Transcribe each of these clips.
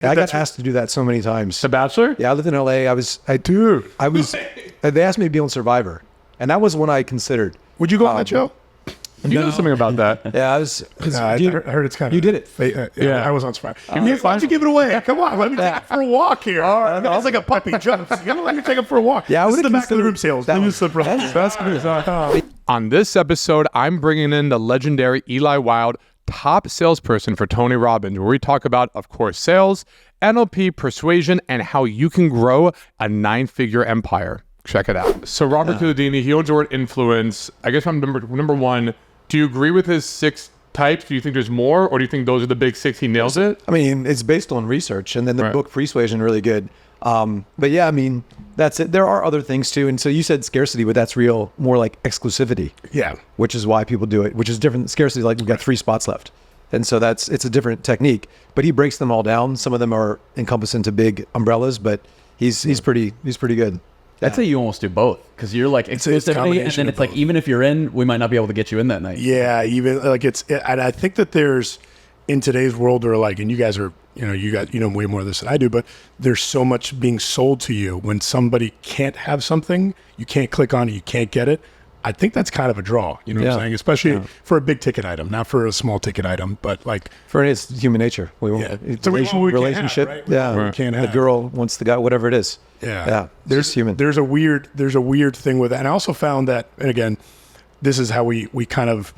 I got asked to do that so many times. The Bachelor? Yeah, I lived in LA. They asked me to be on Survivor, and that was one I considered. Would you go on that show? You know something about that. Yeah, I heard it's kind of. You did it. Yeah, I was on Survivor. Why don't you give it away? Come on, let me take it for a walk here. I was like a puppy jumps. You gotta let me take it for a walk. Yeah, I this would is the back of the room sales. On this episode, I'm bringing in the legendary Eli Wilde, top salesperson for Tony Robbins, where we talk about, of course, sales, NLP, persuasion, and how you can grow a 9-figure empire. Check it out. So Robert Cialdini, he owns the word influence. I guess I'm number one. Do you agree with his 6 types? Do you think there's more, or do you think those are the big 6? He nails it? I mean, it's based on research, and then the book Persuasion really good. But yeah, I mean, that's it. There are other things too. And so you said scarcity, but that's more like exclusivity. Yeah. Which is why people do it, which is different. Scarcity, like we've got 3 spots left. And so it's a different technique, but he breaks them all down. Some of them are encompassed into big umbrellas, but he's pretty good. I'd say you almost do both, because you're like exclusivity, and then it's like, even if you're in, we might not be able to get you in that night. Yeah, even like and I think that there's, in today's world, or like, and you guys are, you know way more of this than I do, but there's so much being sold to you. When somebody can't have something, you can't click on it, you can't get it. I think that's kind of a draw, you know what I'm saying? Especially for a big ticket item, not for a small ticket item, but like for it's human nature. It's a relationship. Can't have, right? We can't have. The girl wants the guy, whatever it is. Yeah. There's human. There's a weird thing with that. And I also found that, and again, this is how we kind of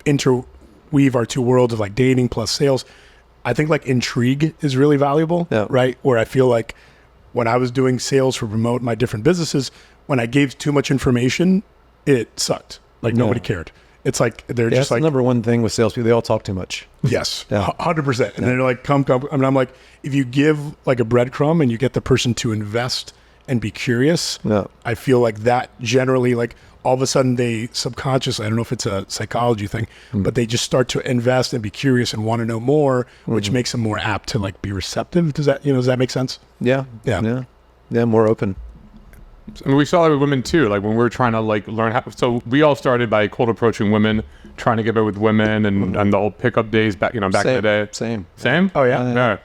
interweave our 2 worlds of like dating plus sales. I think like intrigue is really valuable, right? Where I feel like when I was doing sales for promote my different businesses, when I gave too much information, it sucked. Like nobody cared. It's like they're just like the number one thing with salespeople. They all talk too much. Yes, 100%. And they're like, come. And I'm like, if you give like a breadcrumb and you get the person to invest and be curious, I feel like that generally, like all of a sudden they subconsciously, I don't know if it's a psychology thing, but they just start to invest and be curious and want to know more, which makes them more apt to like be receptive. Does that make sense? Yeah, more open. I mean, we saw that with women too. Like when we were trying to like learn how. So we all started by cold approaching women, trying to get better with women, and the old pickup days back, back in the day. Same. Oh yeah.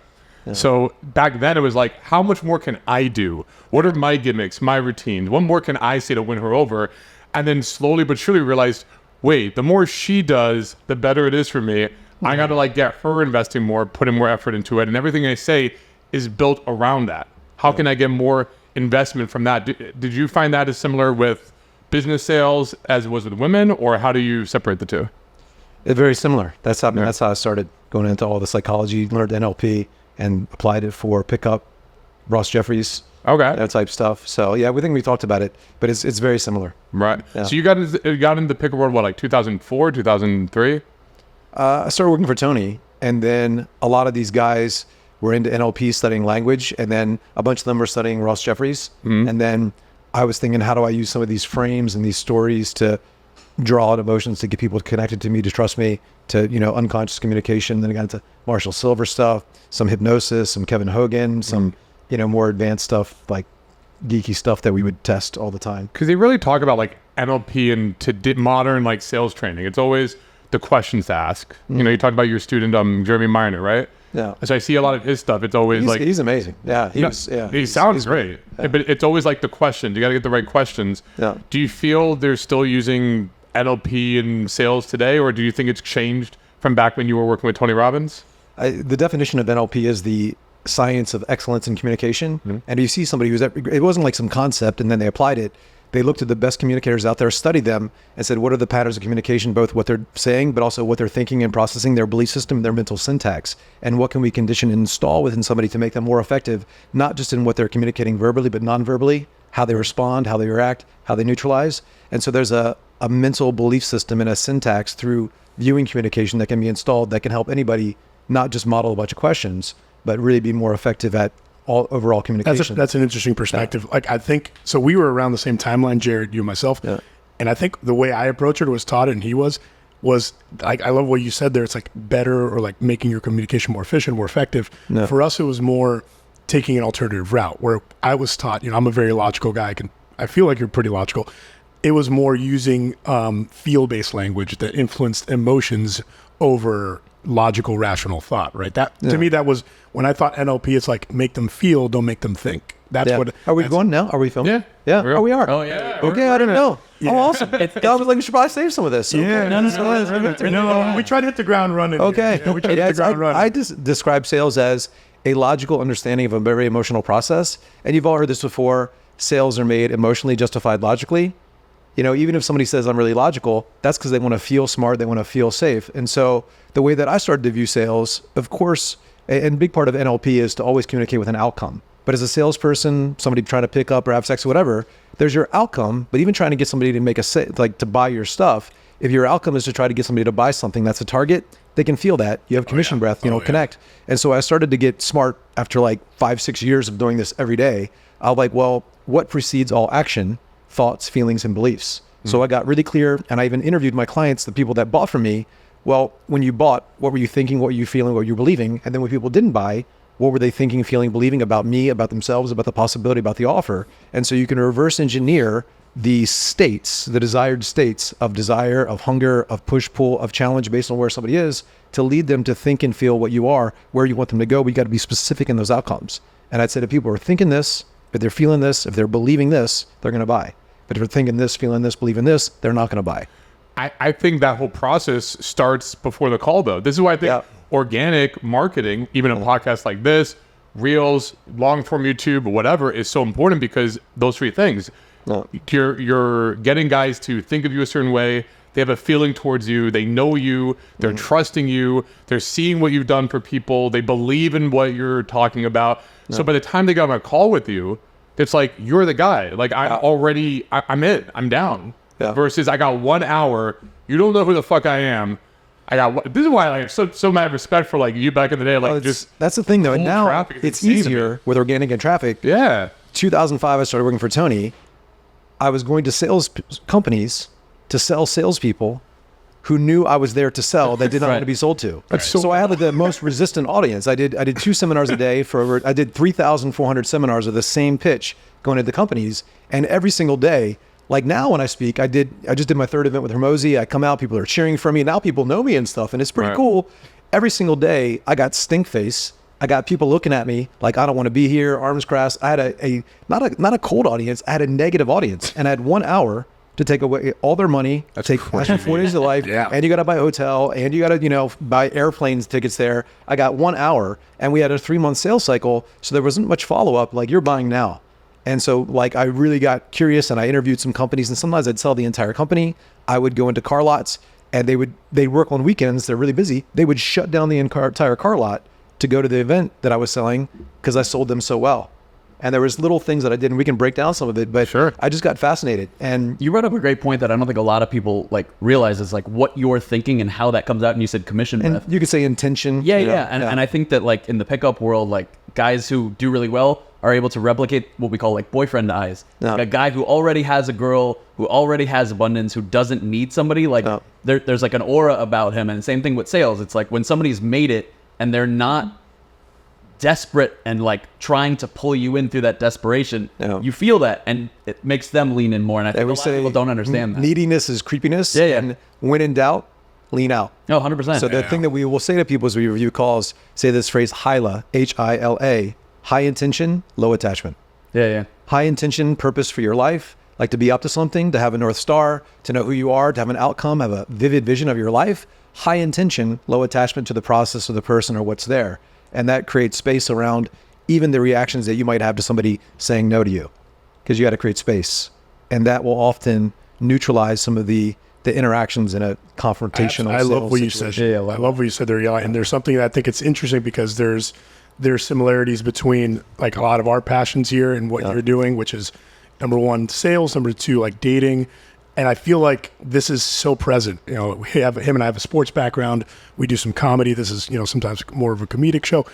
So back then it was like, how much more can I do? What are my gimmicks, my routines? What more can I say to win her over? And then slowly but surely realized, wait, the more she does, the better it is for me. I got to like get her investing more, putting more effort into it, and everything I say is built around that. How can I get more investment from that? Did you find that is similar with business sales as it was with women, or how do you separate the 2? It's very similar. That's how I started going into all the psychology, learned NLP, and applied it for pickup, Ross Jeffries, that type stuff. So yeah, we think we talked about it, but it's very similar. Right. Yeah. So you got into the pickup world, what, like 2004, 2003? I started working for Tony, and then a lot of these guys were into NLP, studying language, and then a bunch of them were studying Ross Jeffries. And then I was thinking, how do I use some of these frames and these stories to draw out emotions, to get people connected to me, to trust me, to, unconscious communication. Then I got into Marshall Silver stuff, some hypnosis, some Kevin Hogan, some, more advanced stuff, like geeky stuff that we would test all the time. Because they really talk about like NLP and modern like sales training. It's always the questions to ask. You talked about your student, Jeremy Miner, right? Yeah. So I see a lot of his stuff. It's always he's amazing. Yeah. He sounds great. Yeah. But it's always like the questions. You got to get the right questions. Yeah. Do you feel they're still using NLP in sales today, or do you think it's changed from back when you were working with Tony Robbins? The definition of NLP is the science of excellence in communication. And you see somebody it wasn't like some concept and then they applied it. They looked at the best communicators out there, studied them, and said, what are the patterns of communication, both what they're saying, but also what they're thinking and processing, their belief system, their mental syntax, and what can we condition and install within somebody to make them more effective, not just in what they're communicating verbally, but non-verbally, how they respond, how they react, how they neutralize. And so there's a mental belief system and a syntax through viewing communication that can be installed that can help anybody not just model a bunch of questions, but really be more effective at all overall communication. That's an interesting perspective. Yeah. Like I think, so we were around the same timeline, Jared, you and myself. Yeah. And I think the way I approached it, was taught it, and he was like, I love what you said there. It's like better, or like making your communication more efficient, more effective. No. For us, it was more taking an alternative route, where I was taught, I'm a very logical guy. I feel like you're pretty logical. It was more using feel-based language that influenced emotions over logical, rational thought, right? That to me, that was when I thought NLP. It's like make them feel, don't make them think. That's what. Are we going now? Are we filming? Yeah. Oh, we are. Oh yeah. Okay, I didn't know. Oh, awesome. I was like, we should probably save some of this. Yeah. Okay. No, we tried to hit the ground running. Okay. Yeah, we tried to hit the ground running. I just describe sales as a logical understanding of a very emotional process. And you've all heard this before. Sales are made emotionally justified logically. You know, even if somebody says I'm really logical, that's because they want to feel smart. They want to feel safe. And so the way that I started to view sales, of course, and a big part of NLP is to always communicate with an outcome. But as a salesperson, somebody trying to pick up or have sex or whatever, there's your outcome. But even trying to get somebody to make to buy your stuff, if your outcome is to try to get somebody to buy something that's a target, they can feel that. You have commission breath, connect. And so I started to get smart after like 5-6 years of doing this every day. I was like, well, what precedes all action? Thoughts, feelings, and beliefs. So I got really clear, and I even interviewed my clients, the people that bought from me. Well, when you bought, what were you thinking? What were you feeling? What were you believing? And then when people didn't buy, what were they thinking, feeling, believing about me, about themselves, about the possibility, about the offer? And so you can reverse engineer the states, the desired states of desire, of hunger, of push-pull, of challenge based on where somebody is to lead them to think and feel what you are, where you want them to go. But you got to be specific in those outcomes. And I'd say to people who are thinking this, if they're feeling this, if they're believing this, they're going to buy. But if they're thinking this, feeling this, believing this, they're not going to buy. I think that whole process starts before the call, though. This is why I think organic marketing, even a podcast like this, Reels, long form YouTube, whatever, is so important because those three things. You're getting guys to think of you a certain way. They have a feeling towards you. They know you. They're trusting you. They're seeing what you've done for people. They believe in what you're talking about. So by the time they get on a call with you, it's like, you're the guy. Like, I'm in. I'm down. Yeah. Versus I got 1 hour. You don't know who the fuck I am. This is why I have so mad respect for like you back in the day. Like, that's the thing though. And now it's easier with organic and traffic. Yeah. 2005, I started working for Tony. I was going to sales companies to sell salespeople who knew I was there to sell that did not want to be sold to. So I had like the most resistant audience. I did 2 seminars a day I did 3,400 seminars of the same pitch going to the companies. And every single day, like now when I speak, I just did my 3rd event with Hermosi. I come out, people are cheering for me. Now people know me and stuff, and it's pretty cool. Every single day, I got stink face. I got people looking at me like I don't want to be here, arms crossed. I had not a cold audience. I had a negative audience, and I had 1 hour to take away all their money, take 4 days of life, and you got to buy a hotel, and you got to buy airplanes tickets there. I got 1 hour, and we had a 3-month sales cycle, so there wasn't much follow up. Like, you're buying now. And so like I really got curious, and I interviewed some companies, and sometimes I'd sell the entire company. I would go into car lots, and they'd work on weekends. They're really busy. They would shut down the entire car lot to go to the event that I was selling because I sold them so well. And there was little things that I did, and we can break down some of it, but I just got fascinated. And you brought up a great point that I don't think a lot of people like realize is like what you're thinking and how that comes out. And you said commission breath. You could say intention. And I think that like in the pickup world, like guys who do really well are able to replicate what we call like boyfriend eyes. Like a guy who already has a girl, who already has abundance, who doesn't need somebody. Like there's like an aura about him. And same thing with sales. It's like when somebody's made it and they're not desperate and like trying to pull you in through that desperation, you feel that, and it makes them lean in more. And I think a lot of people don't understand that. Neediness is creepiness. And when in doubt, lean out. 100%. So the thing that we will say to people as we review calls, say this phrase HILA, H-I-L-A, high intention, low attachment. High intention, purpose for your life, like to be up to something, to have a North Star, to know who you are, to have an outcome, have a vivid vision of your life. High intention, low attachment to the process of the person or what's there. And that creates space around even the reactions that you might have to somebody saying no to you, because you got to create space. And that will often neutralize some of the interactions in a confrontational I love what situation. you said. I love what you said there, Eli. And there's something that I think it's interesting because there's similarities between like a lot of our passions here and what you're doing, which is number 1, sales, number 2, like dating. And I feel like this is so present. Him and I have a sports background. We do some comedy. This is, sometimes more of a comedic show.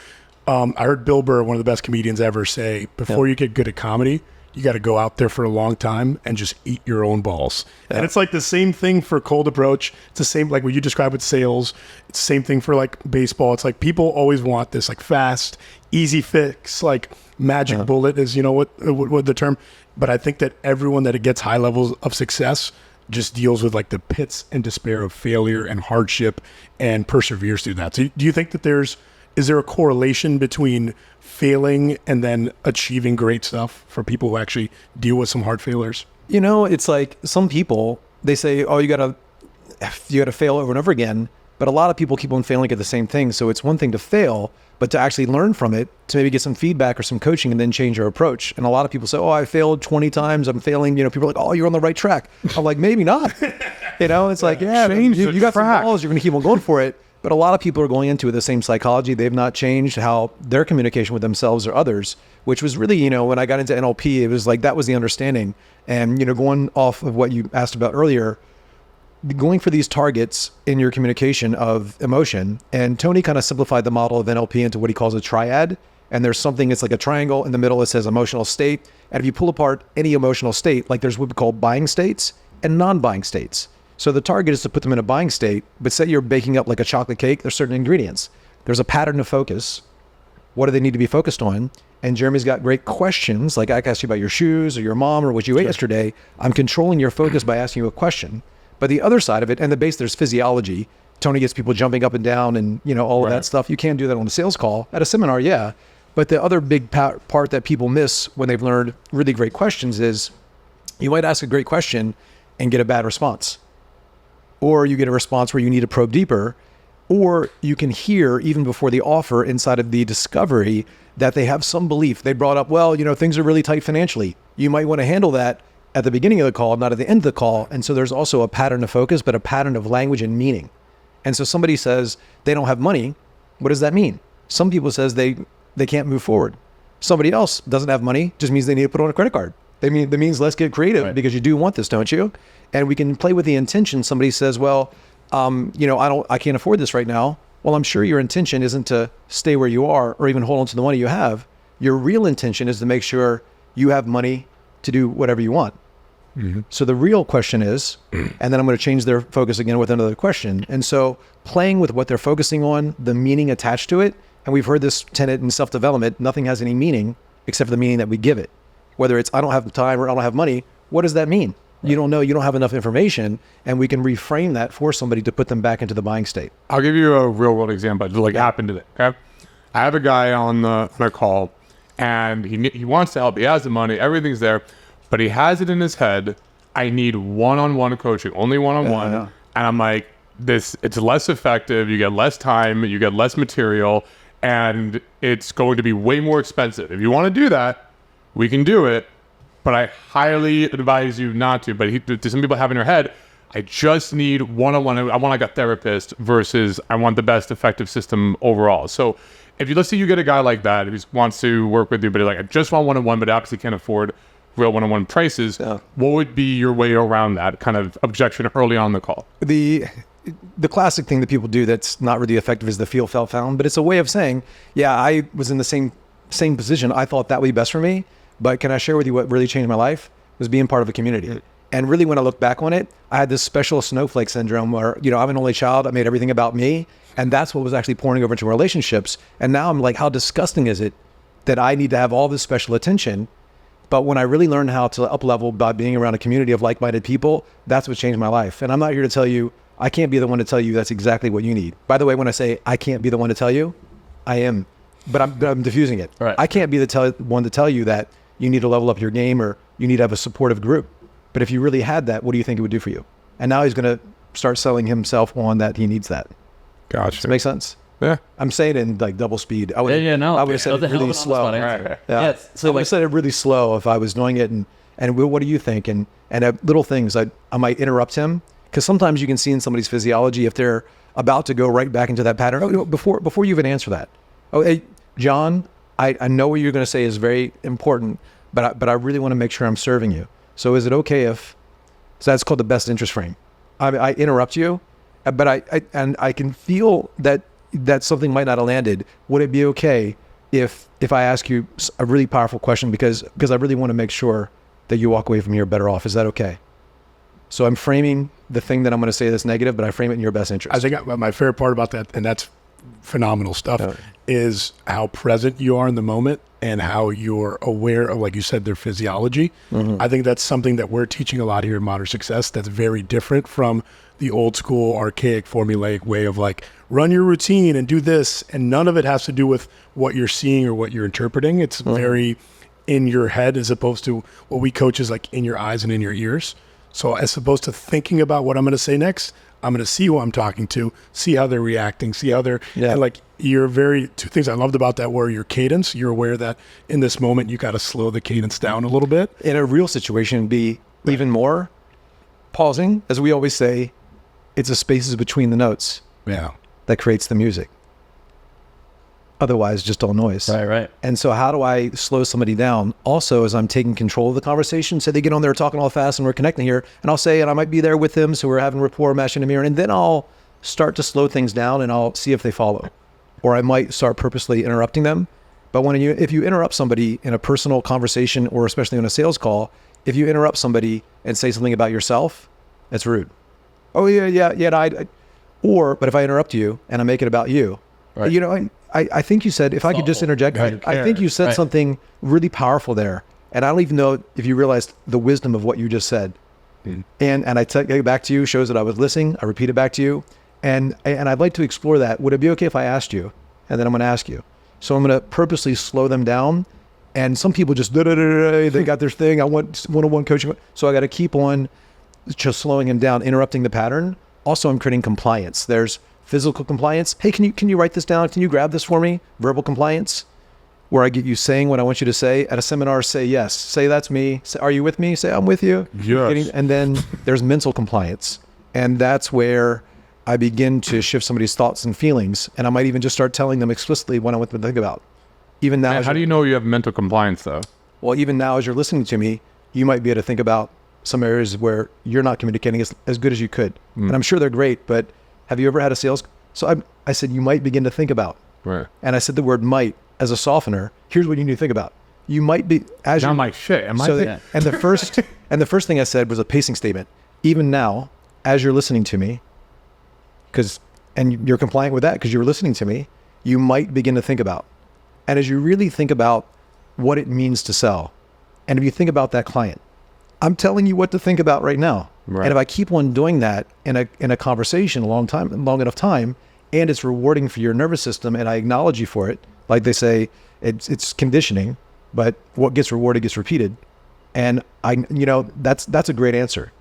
I heard Bill Burr, one of the best comedians ever, say, before you get good at comedy, you got to go out there for a long time and just eat your own balls. And it's like the same thing for cold approach. It's the same, like what you described with sales. It's the same thing for like baseball. It's like people always want this like fast, easy fix, like magic bullet is, what the term. But I think that everyone that gets high levels of success just deals with like the pits and despair of failure and hardship and perseveres through that. So do you think that is there a correlation between failing and then achieving great stuff for people who actually deal with some hard failures? You know, it's like some people, they say, oh, you gotta fail over and over again. But a lot of people keep on failing at the same thing. So it's one thing to fail, but to actually learn from it, to maybe get some feedback or some coaching and then change your approach. And a lot of people say, oh, I failed 20 times. I'm failing. You know, people are like, oh, you're on the right track. I'm like, maybe not. You know, it's like, yeah, you got some balls. You're going to keep on going for it. But a lot of people are going into it the same psychology. They've not changed how their communication with themselves or others, which was really, you know, when I got into NLP, it was like, that was the understanding. And, you know, going off of what you asked about earlier, going for these targets in your communication of emotion. And Tony kind of simplified the model of NLP into what he calls a triad. And there's something, it's like a triangle in the middle that says emotional state. And if you pull apart any emotional state, like there's what we call buying states and non-buying states. So the target is to put them in a buying state, but say you're baking up like a chocolate cake, there's certain ingredients. There's a pattern of focus. What do they need to be focused on? And Jeremy's got great questions. Like I asked you about your shoes or your mom or what you ate yesterday. I'm controlling your focus by asking you a question. But the other side of it, and the base, there's physiology. Tony gets people jumping up and down and, you know, all of that stuff. You can't do that on a sales call. At a seminar, yeah. But the other big part that people miss when they've learned really great questions is you might ask a great question and get a bad response. Or you get a response where you need to probe deeper. Or you can hear, even before the offer, inside of the discovery, that they have some belief. They brought up, well, you know, things are really tight financially. You might want to handle that at the beginning of the call, not at the end of the call. And so there's also a pattern of focus, but a pattern of language and meaning. And so somebody says they don't have money. What does that mean? Some people says they can't move forward. Somebody else doesn't have money, just means they need to put on a credit card. That means let's get creative because you do want this, don't you? And we can play with the intention. Somebody says, well, you know, I can't afford this right now. Well, I'm sure your intention isn't to stay where you are or even hold on to the money you have. Your real intention is to make sure you have money to do whatever you want. Mm-hmm. So the real question is, and then I'm going to change their focus again with another question. And so playing with what they're focusing on, the meaning attached to it, and we've heard this tenet in self-development, nothing has any meaning except for the meaning that we give it. Whether it's I don't have time or I don't have money, what does that mean? Right. You don't know, you don't have enough information, and we can reframe that for somebody to put them back into the buying state. I'll give you a real world example. It like happened today. Okay, I have a guy on the call, and he wants to help. He has the money, everything's there. But he has it in his head, I need one-on-one coaching, only one-on-one. And I'm like, it's less effective. You get less time, you get less material, and it's going to be way more expensive. If you want to do that, we can do it, but I highly advise you not to. But some people have in their head, I just need one-on-one. I want like a therapist versus I want the best effective system overall. So let's say you get a guy like that, if he wants to work with you, but like, I just want one-on-one, but obviously can't afford real one-on-one prices, what would be your way around that kind of objection early on in the call? The classic thing that people do that's not really effective is the feel, felt, found, but it's a way of saying, yeah, I was in the same position. I thought that would be best for me, but can I share with you what really changed my life? Was being part of a community. And really, when I look back on it, I had this special snowflake syndrome where, you know, I'm an only child. I made everything about me. And that's what was actually pouring over into relationships. And now I'm like, how disgusting is it that I need to have all this special attention? But when I really learned how to up level by being around a community of like-minded people, that's what changed my life. And I'm not here to tell you, I can't be the one to tell you that's exactly what you need. By the way, when I say I can't be the one to tell you, I am, but I'm diffusing it. Right. I can't be the one to tell you that you need to level up your game or you need to have a supportive group. But if you really had that, what do you think it would do for you? And now he's going to start selling himself on that he needs that. Gotcha. Does it make sense? Yeah. I'm saying it in like double speed. I would have said it really slow. Right. Yeah. So I would have said it really slow if I was doing it. And what do you think? And little things, I might interrupt him because sometimes you can see in somebody's physiology if they're about to go right back into that pattern. Oh, before you even answer that. Oh, hey, John, I know what you're going to say is very important, but I really want to make sure I'm serving you. So is it okay if? So that's called the best interest frame. I interrupt you, but I can feel that something might not have landed. Would it be okay if I ask you a really powerful question because I really want to make sure that you walk away from here better off? Is that okay? So I'm framing the thing that I'm going to say that's negative, but I frame it in your best interest. I think my favorite part about that, and that's phenomenal stuff, is how present you are in the moment and how you're aware of, like you said, their physiology. I think that's something that we're teaching a lot here in Modern Success that's very different from the old school, archaic, formulaic way of like, run your routine and do this. And none of it has to do with what you're seeing or what you're interpreting. It's very in your head as opposed to what we coach is like in your eyes and in your ears. So as opposed to thinking about what I'm going to say next, I'm going to see who I'm talking to, see how they're reacting, see how they're, and like you're two things I loved about that were your cadence. You're aware that in this moment, you got to slow the cadence down a little bit. In a real situation, be even more pausing. As we always say, it's the spaces between the notes that creates the music. Otherwise, just all noise. Right. And so how do I slow somebody down? Also, as I'm taking control of the conversation, say they get on there talking all fast and we're connecting here, and I'll say, and I might be there with them, so we're having rapport, matching a mirror, and then I'll start to slow things down and I'll see if they follow. Or I might start purposely interrupting them. But if you interrupt somebody in a personal conversation, or especially on a sales call, if you interrupt somebody and say something about yourself, that's rude. Oh, but if I interrupt you and I make it about you, you know, I think you said, if I could just interject, I think you said something really powerful there. And I don't even know if you realized the wisdom of what you just said. And I take it back to you, shows that I was listening. I repeat it back to you. And I'd like to explore that. Would it be okay if I asked you? And then I'm going to ask you. So I'm going to purposely slow them down. And some people just, they got their thing. I want one-on-one coaching. So I got to keep on just slowing them down, interrupting the pattern. Also, I'm creating compliance. There's physical compliance. Hey, can you write this down? Can you grab this for me? Verbal compliance, where I get you saying what I want you to say. At a seminar, say yes. Say that's me. Say, are you with me? Say I'm with you. Yes. And then there's mental compliance. And that's where I begin to shift somebody's thoughts and feelings. And I might even just start telling them explicitly what I want them to think about. Even now. Man, how do you know you have mental compliance though? Well, even now as you're listening to me, you might be able to think about some areas where you're not communicating as good as you could. And I'm sure they're great, but have you ever had a sales? So I said, you might begin to think about. Right. And I said the word might as a softener. Here's what you need to think about. You might be, as I'm like, shit, am I? And the first thing I said was a pacing statement. Even now, as you're listening to me, and you're compliant with that because you're listening to me, you might begin to think about. And as you really think about what it means to sell, and if you think about that client, I'm telling you what to think about right now. Right. And if I keep on doing that in a conversation long enough time, and it's rewarding for your nervous system, and I acknowledge you for it, like they say, it's conditioning, but what gets rewarded gets repeated. And that's a great answer.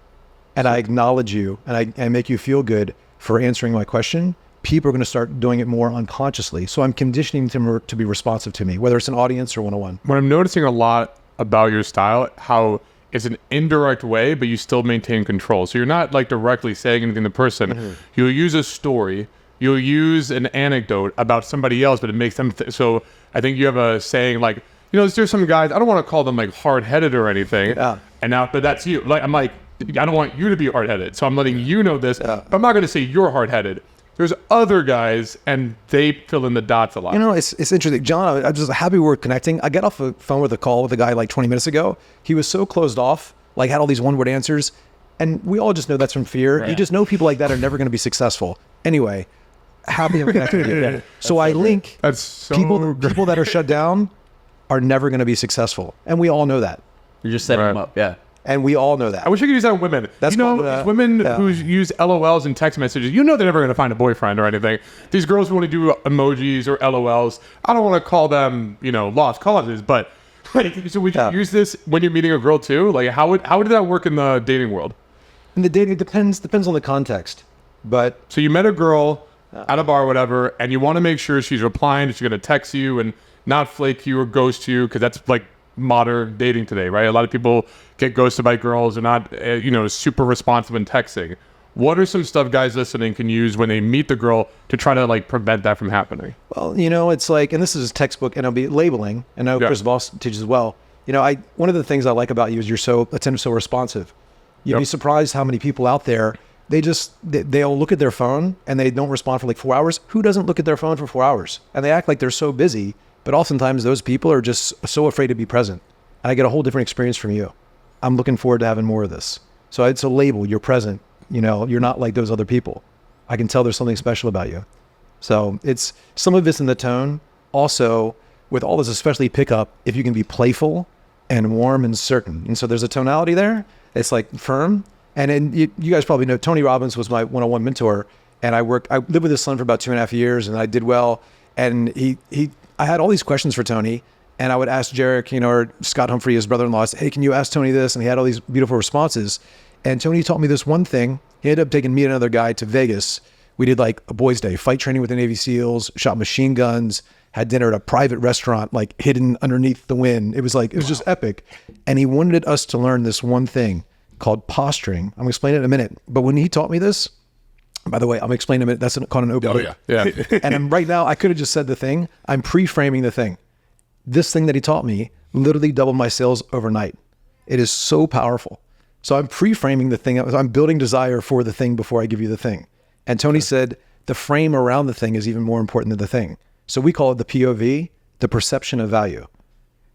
And I acknowledge you, and I make you feel good for answering my question. People are going to start doing it more unconsciously. So I'm conditioning them to be responsive to me, whether it's an audience or one-on-one. What I'm noticing a lot about your style, how it's an indirect way, but you still maintain control. So you're not like directly saying anything to the person. Mm-hmm. You'll use a story. You'll use an anecdote about somebody else, but it makes them... So I think you have a saying like, there's some guys, I don't want to call them like hard-headed or anything. Yeah. But that's you. Like, I'm like, I don't want you to be hard-headed. So I'm letting you know this. Yeah. But I'm not going to say you're hard-headed. There's other guys, and they fill in the dots a lot. It's interesting. John, I'm just happy we're connecting. I got off the phone with a call with a guy like 20 minutes ago. He was so closed off, like had all these one-word answers. And we all just know that's from fear. Right. You just know people like that are never going to be successful. Anyway, happy I'm connected with you. So I link people that are shut down are never going to be successful. And we all know that. You're just setting them up, yeah. And we all know that. I wish I could use that on women. That's women who use LOLs in text messages. They're never going to find a boyfriend or anything. These girls who want to do emojis or LOLs. I don't want to call them, lost causes. But so would you use this when you're meeting a girl too? Like, how did that work in the dating world? In the dating, it depends on the context. But so you met a girl at a bar or whatever, and you want to make sure she's replying, she's going to text you and not flake you or ghost you, because that's like modern dating today, right? A lot of people get ghosted by girls or not, super responsive in texting. What are some stuff guys listening can use when they meet the girl to try to like prevent that from happening? Well, it's like, and this is textbook NLP labeling, and I know Chris Voss teaches as well. One of the things I like about you is you're so attentive, so responsive. You'd be surprised how many people out there, they'll look at their phone and they don't respond for like 4 hours. Who doesn't look at their phone for 4 hours? And they act like they're so busy. But oftentimes those people are just so afraid to be present. And I get a whole different experience from you. I'm looking forward to having more of this. So it's a label. You're present. You're not like those other people. I can tell there's something special about you. So some of it's in the tone. Also, with all this, especially pickup, if you can be playful and warm and certain. And so there's a tonality there. It's like firm. And then you guys probably know Tony Robbins was my one-on-one mentor. And I lived with his son for about 2.5 years, and I did well. And I had all these questions for Tony, and I would ask Jarek, or Scott Humphrey, his brother-in-law, hey, can you ask Tony this? And he had all these beautiful responses. And Tony taught me this one thing. He ended up taking me and another guy to Vegas. We did like a boys' day, fight training with the Navy SEALs, shot machine guns, had dinner at a private restaurant, like hidden underneath the wind. It was just epic. And he wanted us to learn this one thing called posturing. I'm gonna explain it in a minute. But when he taught me this, by the way, I'm explaining it. That's called an open. Oh yeah. And right now, I could have just said the thing. I'm pre-framing the thing. This thing that he taught me literally doubled my sales overnight. It is so powerful. So I'm pre-framing the thing. I'm building desire for the thing before I give you the thing. And Tony said the frame around the thing is even more important than the thing. So we call it the POV, the perception of value.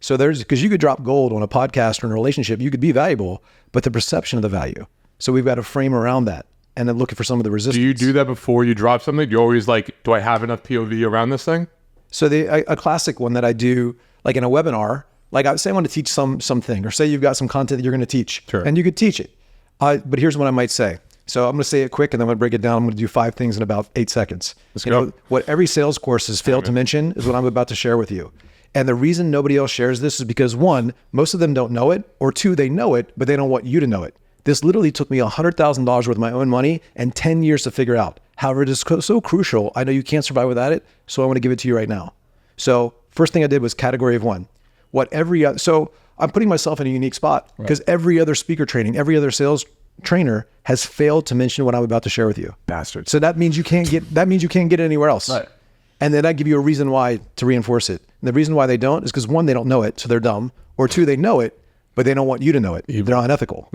So because you could drop gold on a podcast or in a relationship, you could be valuable, but the perception of the value. So we've got a frame around that. And then looking for some of the resistance. Do you do that before you drop something? You're always like, do I have enough POV around this thing? So a classic one that I do, like in a webinar, like I say I want to teach something, or say you've got some content that you're going to teach, sure. And you could teach it. But here's what I might say. So I'm going to say it quick, and then I'm going to break it down. I'm going to do 5 things in about 8 seconds. Let's go. What every sales course has failed to mention is what I'm about to share with you. And the reason nobody else shares this is because 1, most of them don't know it, or 2, they know it, but they don't want you to know it. This literally took me $100,000 worth of my own money and 10 years to figure out. However, it is so crucial. I know you can't survive without it, so I want to give it to you right now. So first thing I did was category of 1. So I'm putting myself in a unique spot because every other speaker training, every other sales trainer has failed to mention what I'm about to share with you. Bastards. So that means you can't get it anywhere else. Right. And then I give you a reason why to reinforce it. And the reason why they don't is because 1, they don't know it, so they're dumb. Or 2, they know it, but they don't want you to know it. They're unethical.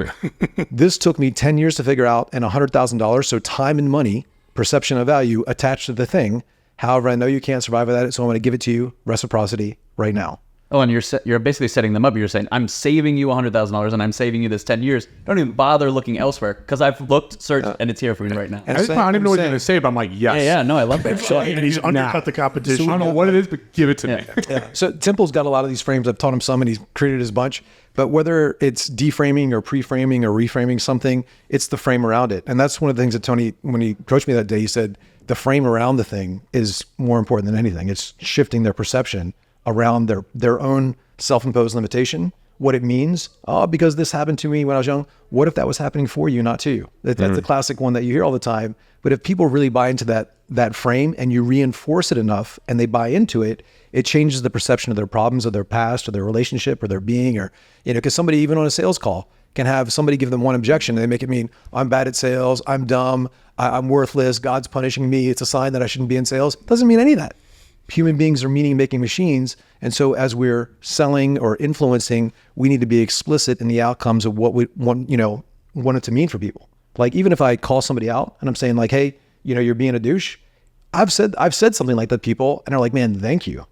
This took me 10 years to figure out and $100,000. So time and money, perception of value attached to the thing. However, I know you can't survive without it. So I'm going to give it to you, reciprocity right now. Oh, and you're basically setting them up. You're saying, I'm saving you $100,000 and I'm saving you this 10 years. Don't even bother looking elsewhere because I've looked, searched, and it's here for me right now. I don't even know what you're going to say, but I'm like, yes. Yeah, no, I love that. And he's undercut the competition. I don't know what it is, but give it to me. So Temple's got a lot of these frames. I've taught him some, and he's created his bunch. But whether it's deframing or pre-framing or reframing something, it's the frame around it. And that's one of the things that Tony, when he approached me that day, he said, the frame around the thing is more important than anything. It's shifting their perception around their own self-imposed limitation, what it means. Oh, because this happened to me when I was young. What if that was happening for you, not to you? That's the classic one that you hear all the time. But if people really buy into that frame and you reinforce it enough and they buy into it, it changes the perception of their problems, of their past, or their relationship, or their being, or, because somebody even on a sales call can have somebody give them one objection and they make it mean, I'm bad at sales, I'm dumb, I'm worthless, God's punishing me, it's a sign that I shouldn't be in sales. Doesn't mean any of that. Human beings are meaning-making machines. And so as we're selling or influencing, we need to be explicit in the outcomes of what we want it to mean for people. Like, even if I call somebody out and I'm saying like, hey, you're being a douche. I've said something like that to people and they're like, man, thank you.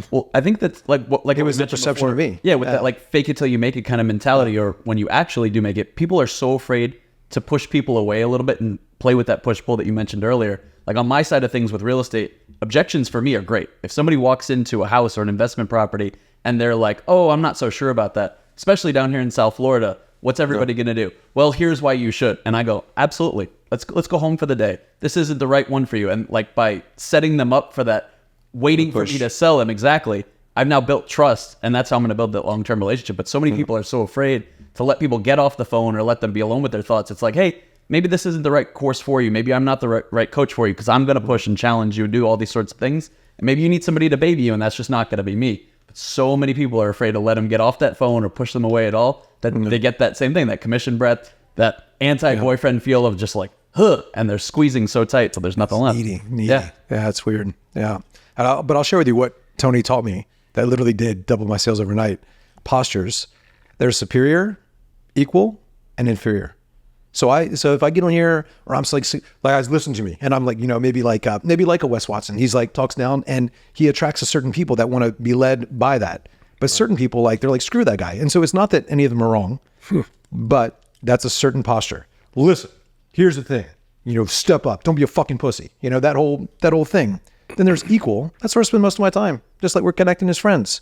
Well, I think that's like it was the perception of me. Yeah, with that like fake it till you make it kind of mentality, or when you actually do make it, people are so afraid to push people away a little bit and play with that push pull that you mentioned earlier. Like on my side of things with real estate, objections for me are great. If somebody walks into a house or an investment property and they're like, oh, I'm not so sure about that, especially down here in South Florida, what's everybody going to do? Well, here's why you should. And I go, absolutely. Let's go home for the day. This isn't the right one for you. And like by setting them up for that, waiting for me to sell them, exactly, I've now built trust, and that's how I'm going to build that long-term relationship. But so many people are so afraid to let people get off the phone or let them be alone with their thoughts. It's like, hey, maybe this isn't the right course for you. Maybe I'm not the right coach for you because I'm going to push and challenge you and do all these sorts of things. And maybe you need somebody to baby you, and that's just not going to be me. But so many people are afraid to let them get off that phone or push them away at all that they get that same thing, that commission breath, that anti-boyfriend feel of just like, huh, and they're squeezing so tight so there's nothing left. Needy. Yeah, it's weird. Yeah. But I'll share with you what Tony taught me that literally did double my sales overnight. Postures. There's superior, equal, and inferior. So if I get on here, or I'm like guys, listen to me, and I'm like, maybe like a Wes Watson. He's like talks down, and he attracts a certain people that want to be led by that. But certain people they're like, screw that guy. And so it's not that any of them are wrong, but that's a certain posture. Listen, here's the thing. Step up. Don't be a fucking pussy. That whole thing. Then there's equal. That's where I spend most of my time, just like we're connecting as friends.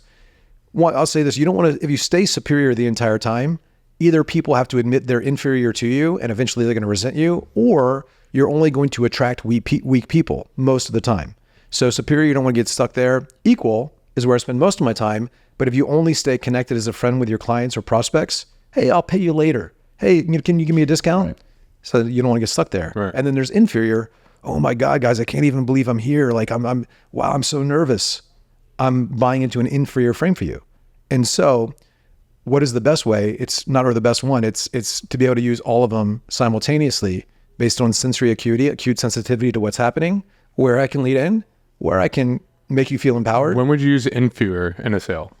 I'll say this, you don't want to, if you stay superior the entire time, either people have to admit they're inferior to you and eventually they're going to resent you, or you're only going to attract weak people most of the time. So superior, you don't want to get stuck there. Equal is where I spend most of my time. But if you only stay connected as a friend with your clients or prospects, hey, I'll pay you later. Hey, can you give me a discount? Right. So you don't want to get stuck there. Right. And then there's inferior. Oh my God, guys, I can't even believe I'm here. Like wow, I'm so nervous. I'm buying into an inferior frame for you. And so what is the best way? It's not or the best one. It's to be able to use all of them simultaneously based on sensory acuity, acute sensitivity to what's happening, where I can lead in, where I can make you feel empowered. When would you use inferior in a sale?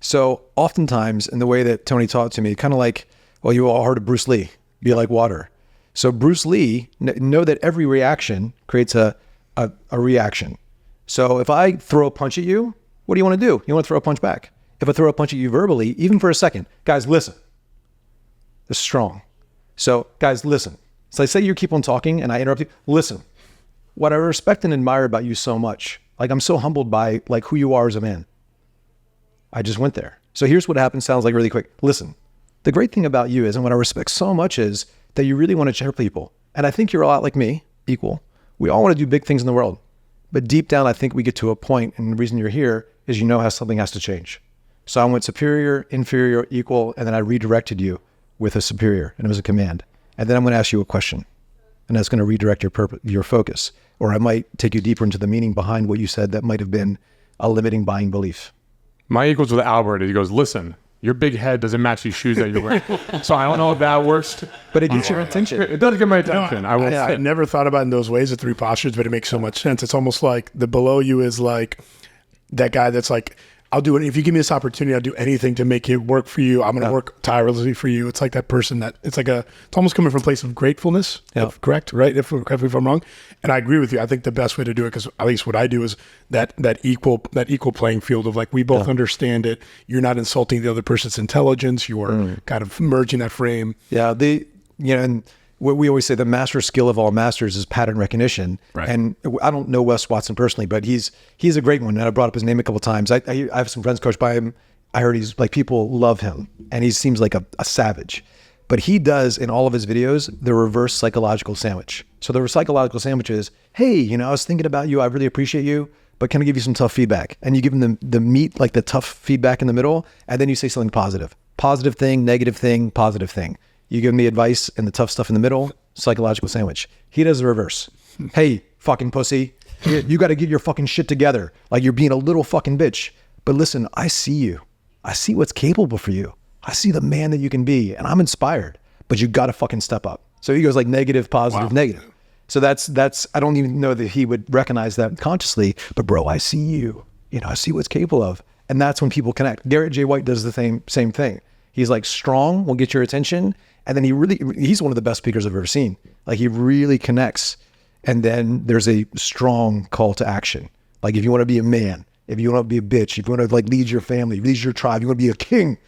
So oftentimes in the way that Tony taught to me, kind of like, well, you all heard of Bruce Lee, be like water. So Bruce Lee, know that every reaction creates a reaction. So if I throw a punch at you, what do you want to do? You want to throw a punch back. If I throw a punch at you verbally, even for a second, guys, listen. This is strong. So guys, listen. So I say you keep on talking and I interrupt you. Listen, what I respect and admire about you so much, like I'm so humbled by like who you are as a man. I just went there. So here's what happens. Sounds like really quick. Listen, the great thing about you is, and what I respect so much is that you really want to share people. And I think you're a lot like me, equal. We all want to do big things in the world. But deep down, I think we get to a point, and the reason you're here is you know how something has to change. So I went superior, inferior, equal, and then I redirected you with a superior, and it was a command. And then I'm going to ask you a question, and that's going to redirect your focus. Or I might take you deeper into the meaning behind what you said that might have been a limiting buying belief. My equals with Albert, he goes, listen, your big head doesn't match these shoes that you're wearing. So I don't know if that works. But it gets your attention. It does get my attention. I never thought about it in those ways, the three postures, but it makes so much sense. It's almost like the below you is like that guy that's like, I'll do it. If you give me this opportunity, I'll do anything to make it work for you. I'm going to work tirelessly for you. It's like that person that it's almost coming from a place of gratefulness. Correct? Right? If I'm wrong. And I agree with you. I think the best way to do it, because at least what I do is that equal playing field of like, we both understand it. You're not insulting the other person's intelligence. You are kind of merging that frame. Yeah. And what we always say, the master skill of all masters is pattern recognition. Right. And I don't know Wes Watson personally, but he's a great one. And I brought up his name a couple of times. I have some friends coached by him. I heard he's like, people love him and he seems like a savage, but he does in all of his videos, the reverse psychological sandwich. So the psychological sandwich is, hey, I was thinking about you. I really appreciate you, but can I give you some tough feedback? And you give him the meat, like the tough feedback in the middle. And then you say something positive thing, negative thing, positive thing. You give me advice and the tough stuff in the middle, psychological sandwich. He does the reverse. Hey, fucking pussy, you got to get your fucking shit together. Like you're being a little fucking bitch. But listen, I see you. I see what's capable for you. I see the man that you can be and I'm inspired, but you got to fucking step up. So he goes like negative, positive, negative. So that's, I don't even know that he would recognize that consciously, but bro, I see you, I see what's capable of. And that's when people connect. Garrett J. White does the same thing. He's like strong, will get your attention. And then he's one of the best speakers I've ever seen. Like he really connects. And then there's a strong call to action. Like if you want to be a man, if you want to be a bitch, if you want to like lead your family, lead your tribe, you want to be a king,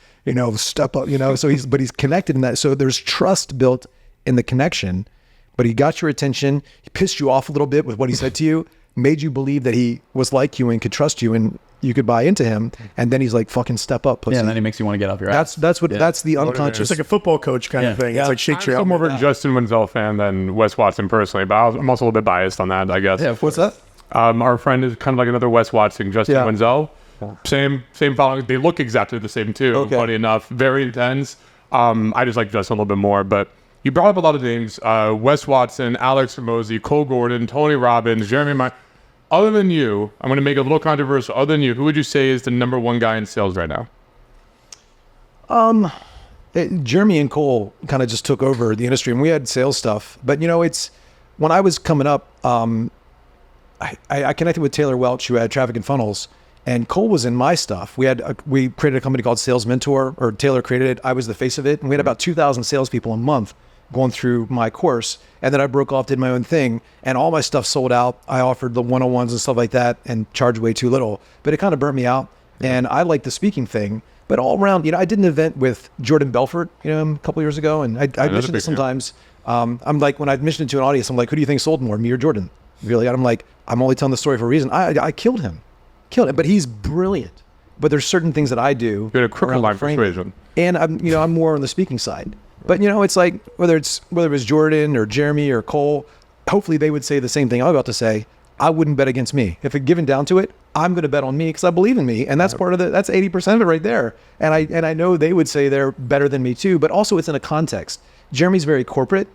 step up, so he's connected in that. So there's trust built in the connection, but he got your attention. He pissed you off a little bit with what he said to you, made you believe that he was like you and could trust you and you could buy into him. And then he's like, fucking step up, pussy. Yeah, and then he makes you want to get off your ass. That's the unconscious. It's like a football coach kind of thing. It's like shake your I'm more of a Justin Wenzel fan than Wes Watson personally, but I'm also a little bit biased on that, I guess. Yeah, what's that? Our friend is kind of like another Wes Watson, Justin Wenzel. Same following. They look exactly the same too, funny enough. Very intense. I just like Justin a little bit more, but you brought up a lot of names. Wes Watson, Alex Hormozi, Cole Gordon, Tony Robbins, Jeremy Meyer. Other than you, I'm going to make it a little controversial. Other than you, who would you say is the number one guy in sales right now? Jeremy and Cole kind of just took over the industry, and we had sales stuff. But it's when I was coming up, I connected with Taylor Welch, who had Traffic and Funnels, and Cole was in my stuff. We created a company called Sales Mentor, or Taylor created it. I was the face of it, and we had about 2,000 salespeople a month going through my course. And then I broke off, did my own thing, and all my stuff sold out. I offered the one-on-ones and stuff like that and charged way too little, but it kind of burnt me out. And I like the speaking thing, but all around, I did an event with Jordan Belfort, a couple years ago. And I mentioned it sometimes. I'm like, when I mentioned it to an audience, I'm like, who do you think sold more, me or Jordan? really. And I'm like, I'm only telling the story for a reason. I killed him, but he's brilliant. But there's certain things that I do. You had a crooked line persuasion. And I'm more on the speaking side. But it's like whether it was Jordan or Jeremy or Cole, hopefully they would say the same thing I'm about to say. I wouldn't bet against me. If it given down to it, I'm going to bet on me because I believe in me, and that's that's 80% of it right there. And I know they would say they're better than me too, but also it's in a context. Jeremy's very corporate.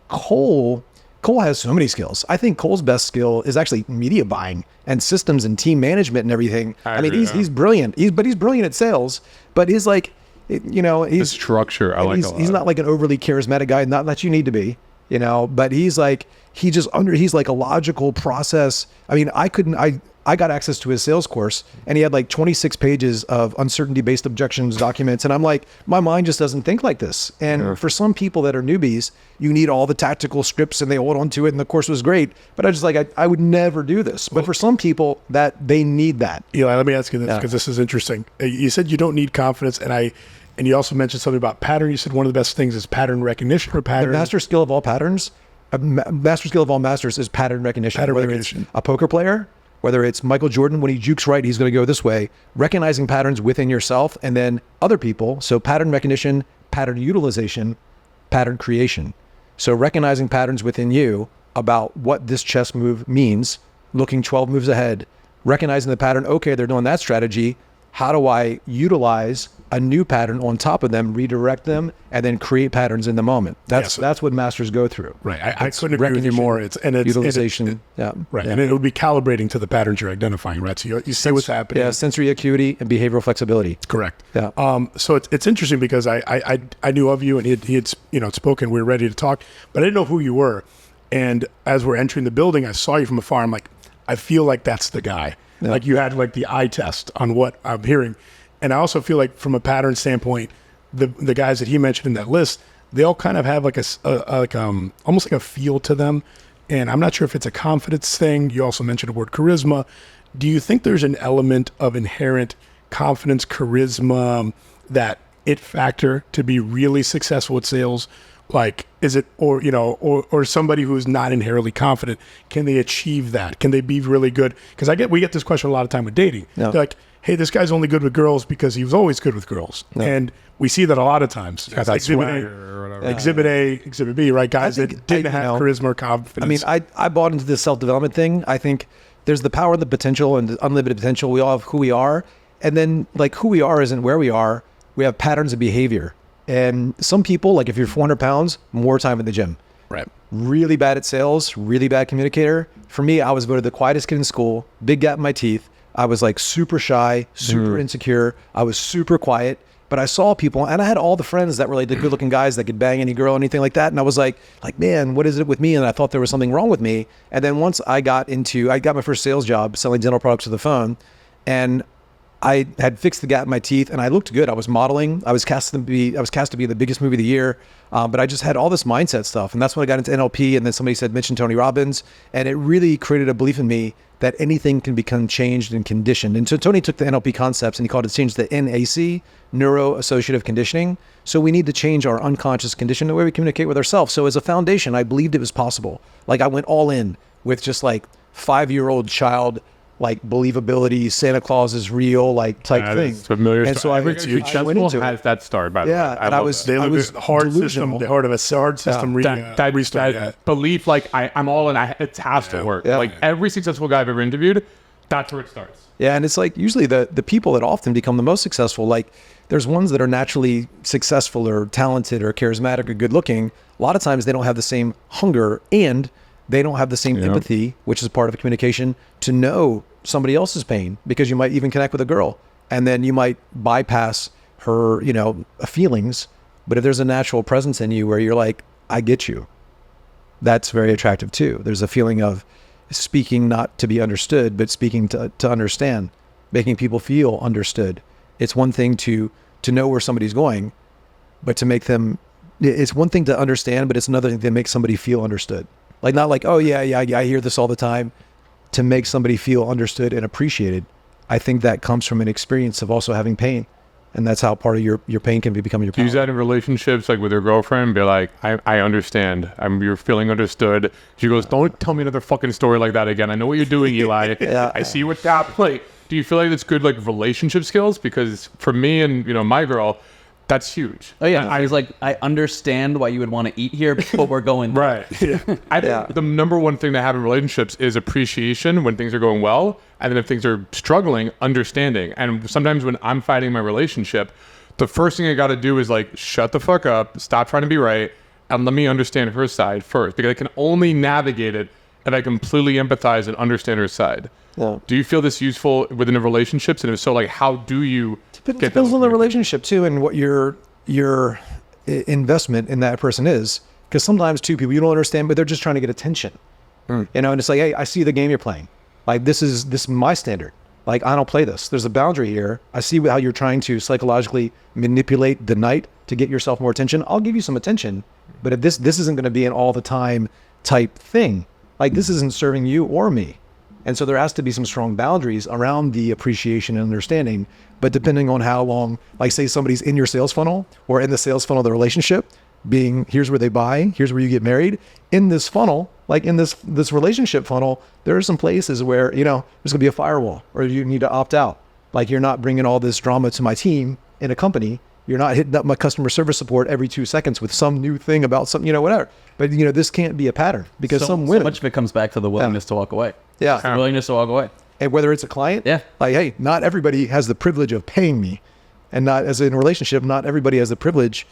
Cole has so many skills. I think Cole's best skill is actually media buying and systems and team management and everything. I mean, he's brilliant. He's brilliant at sales, but he's like, he's the structure. I like a lot. He's not like an overly charismatic guy. Not that you need to be, but he's like, he's like a logical process. I mean, I got access to his sales course and he had like 26 pages of uncertainty-based objections documents. And I'm like, my mind just doesn't think like this. And for some people that are newbies, you need all the tactical scripts and they hold on to it. And the course was great, but I would never do this. But for some people that they need that. Eli, let me ask you this because this is interesting. You said you don't need confidence. And you also mentioned something about pattern. You said one of the best things is pattern recognition or pattern. The master skill of all patterns, master skill of all masters is pattern recognition. Whether it's a poker player, whether it's Michael Jordan, when he jukes right, he's going to go this way, recognizing patterns within yourself and then other people. So pattern recognition, pattern utilization, pattern creation. So recognizing patterns within you about what this chess move means, looking 12 moves ahead, recognizing the pattern, okay, they're doing that strategy. How do I utilize a new pattern on top of them, redirect them, and then create patterns in the moment? That's what masters go through. Right. I couldn't agree with you more. It's utilization. Right. And it would be calibrating to the patterns you're identifying, right? So you see what's happening. Yeah, sensory acuity and behavioral flexibility. Correct. Yeah. So it's interesting because I knew of you and he had spoken. We were ready to talk, but I didn't know who you were. And as we're entering the building, I saw you from afar. I'm like, I feel like that's the guy. Yeah. Like you had like the eye test on what I'm hearing. And I also feel like from a pattern standpoint, the guys that he mentioned in that list, they all kind of have like almost like a feel to them. And I'm not sure if it's a confidence thing. You also mentioned the word charisma. Do you think there's an element of inherent confidence, charisma, that it factor to be really successful at sales? Like, is it, or somebody who's not inherently confident, can they achieve that? Can they be really good? Because we get this question a lot of time with dating. No. They're like, hey, this guy's only good with girls because he was always good with girls. No. And we see that a lot of times. Exhibit A, Exhibit B, right? Guys that didn't have charisma or confidence. I mean, I bought into this self-development thing. I think there's the power and the potential and the unlimited potential. We all have who we are. And then like who we are isn't where we are. We have patterns of behavior. And some people, like if you're 400 pounds, more time in the gym. Right. Really bad at sales, really bad communicator. For me, I was voted the quietest kid in school, big gap in my teeth. I was like super shy, super insecure. I was super quiet, but I saw people and I had all the friends that were like the good looking guys that could bang any girl, anything like that. And I was like, man, what is it with me? And I thought there was something wrong with me. And then once I got my first sales job selling dental products to the phone, and I had fixed the gap in my teeth and I looked good. I was modeling. I was cast to be the biggest movie of the year. But I just had all this mindset stuff. And that's when I got into NLP. And then somebody mentioned Tony Robbins. And it really created a belief in me that anything can become changed and conditioned. And so Tony took the NLP concepts and he called it change the NAC, neuro-associative conditioning. So we need to change our unconscious condition, the way we communicate with ourselves. So as a foundation, I believed it was possible. Like I went all in with just like 5-year-old child, like believability, Santa Claus is real, like type thing. Familiar. And so I went into it. Has that start, by the way. Yeah, and I was hard system. The heart of a hard system. That belief, like I'm all in. It has to work. Yeah. Like every successful guy I've ever interviewed, that's where it starts. Yeah, and it's like usually the people that often become the most successful, like there's ones that are naturally successful or talented or charismatic or good looking. A lot of times they don't have the same hunger and they don't have the same empathy, which is part of communication, to know somebody else's pain, because you might even connect with a girl and then you might bypass her, feelings. But if there's a natural presence in you where you're like, I get you, that's very attractive too. There's a feeling of speaking not to be understood, but speaking to understand, making people feel understood. It's one thing to know where somebody's going, but to make them, it's one thing to understand, but it's another thing to make somebody feel understood. Like not like, oh yeah, I hear this all the time. To make somebody feel understood and appreciated, I think that comes from an experience of also having pain And that's how part of your pain can become your power. Use that in relationships, like with your girlfriend. Be like, I understand. You're feeling understood. She goes, don't tell me another fucking story like that again. I know what you're doing, Eli. I see what's happening. Like, do you feel like that's good, like relationship skills? Because for me and my girl, that's huge. Oh yeah, I was like, I understand why you would want to eat here, but we're going right. I think the number one thing to have in relationships is appreciation when things are going well, and then if things are struggling, understanding. And sometimes when I'm fighting my relationship, the first thing I got to do is like shut the fuck up, stop trying to be right, and let me understand her side first, because I can only navigate it if I completely empathize and understand her side. Yeah. Do you feel this useful within the relationships? And if so, like, how do you get depends on the relationship too, and what your investment in that person is. Because sometimes two people you don't understand, but they're just trying to get attention. And it's like, hey, I see the game you're playing. Like this is my standard. Like I don't play this. There's a boundary here. I see how you're trying to psychologically manipulate the night to get yourself more attention. I'll give you some attention, but if this isn't going to be an all the time type thing. Like this isn't serving you or me. And so there has to be some strong boundaries around the appreciation and understanding. But depending on how long, like say somebody's in your sales funnel or in the sales funnel of the relationship, being here's where they buy, here's where you get married. In this funnel, like in this relationship funnel, there are some places where, there's gonna be a firewall or you need to opt out. Like you're not bringing all this drama to my team in a company. You're not hitting up my customer service support every 2 seconds with some new thing about something, whatever. But, this can't be a pattern because some women. So much of it comes back to the willingness to walk away. Yeah. The willingness to walk away. And whether it's a client, like, hey, not everybody has the privilege of paying me. And not as in a relationship, not everybody has the privilege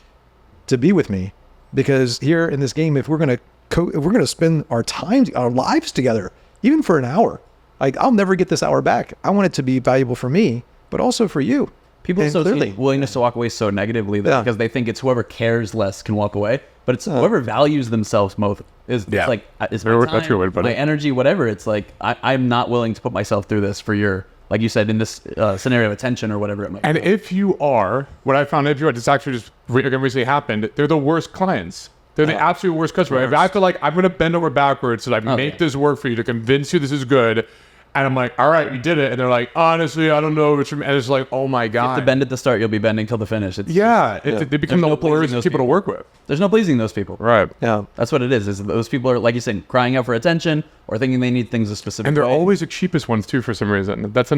to be with me. Because here in this game, if we're going to spend our lives together, even for an hour, like I'll never get this hour back. I want it to be valuable for me, but also for you. People associate willingness to walk away so negatively because they think it's whoever cares less can walk away, but it's whoever values themselves most. It's like it's my time, my energy, whatever. It's like I'm not willing to put myself through this for your, like you said, in this scenario of attention or whatever it might be. And if you are, what I found, this actually just recently happened, they're the worst clients. They're the absolute worst customer. If I feel like I'm going to bend over backwards to make this work for you, to convince you this is good, and I'm like, all right, we did it. And they're like, honestly, I don't know. And it's like, oh my God. You have to bend at the start, you'll be bending till the finish. They become the worst people to work with. There's no pleasing those people. Right. Yeah. That's what it is those people are, like you said, crying out for attention or thinking they need things a specific And they're way. always the cheapest ones too, for some reason. That's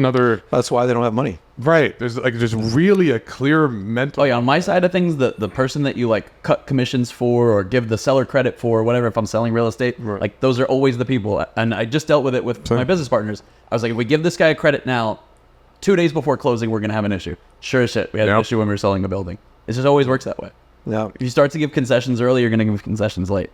why they don't have money. Right. There's really a clear mental. Oh yeah, on my side of things, the person that you like cut commissions for or give the seller credit for or whatever, if I'm selling real estate, like those are always the people. And I just dealt with it with my business partners. I was like, if we give this guy a credit now, 2 days before closing, we're going to have an issue. Sure as shit. We had an issue when we were selling a building. It just always works that way. Yeah. If you start to give concessions early, you're going to give concessions late.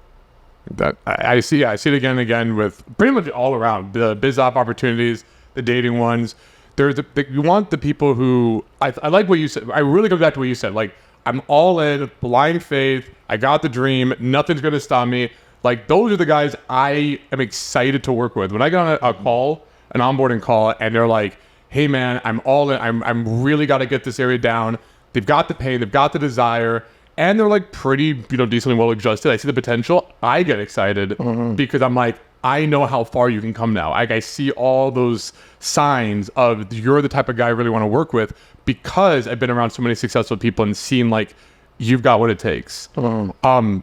That I see it again and again with pretty much all around the biz op opportunities, the dating ones. You want the people who I like what you said. I really go back to what you said. Like I'm all in, blind faith. I got the dream. Nothing's gonna stop me. Like those are the guys I am excited to work with. When I get on a call, an onboarding call, and they're like, "Hey man, I'm all in. I'm really got to get this area down." They've got the pain. They've got the desire. And they're like pretty, decently well adjusted. I see the potential. I get excited because I'm like, I know how far you can come now. I see all those signs of you're the type of guy I really want to work with because I've been around so many successful people and seen like you've got what it takes. On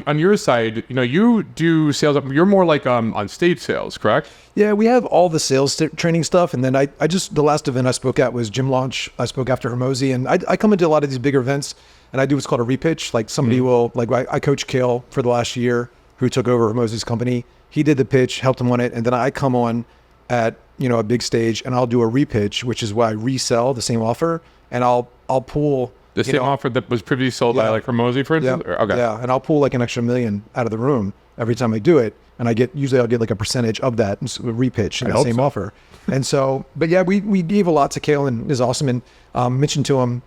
your side, you do sales. You're more like on stage sales, correct? Yeah, we have all the sales training stuff, and then I just the last event I spoke at was Gym Launch. I spoke after Hermosi, and I come into a lot of these bigger events. And I do what's called a repitch. Like somebody will, like I coach Kale for the last year, who took over Hermosi's company. He did the pitch, helped him on it, and then I come on at a big stage, and I'll do a repitch, which is why I resell the same offer, and I'll pull the same offer that was previously sold by like Hermosi, for instance. And I'll pull like an extra $1 million out of the room every time I do it, and I'll get like a percentage of that repitch in the same offer. And so, but yeah, we gave a lot to Kale, and is awesome, and mentioned to him.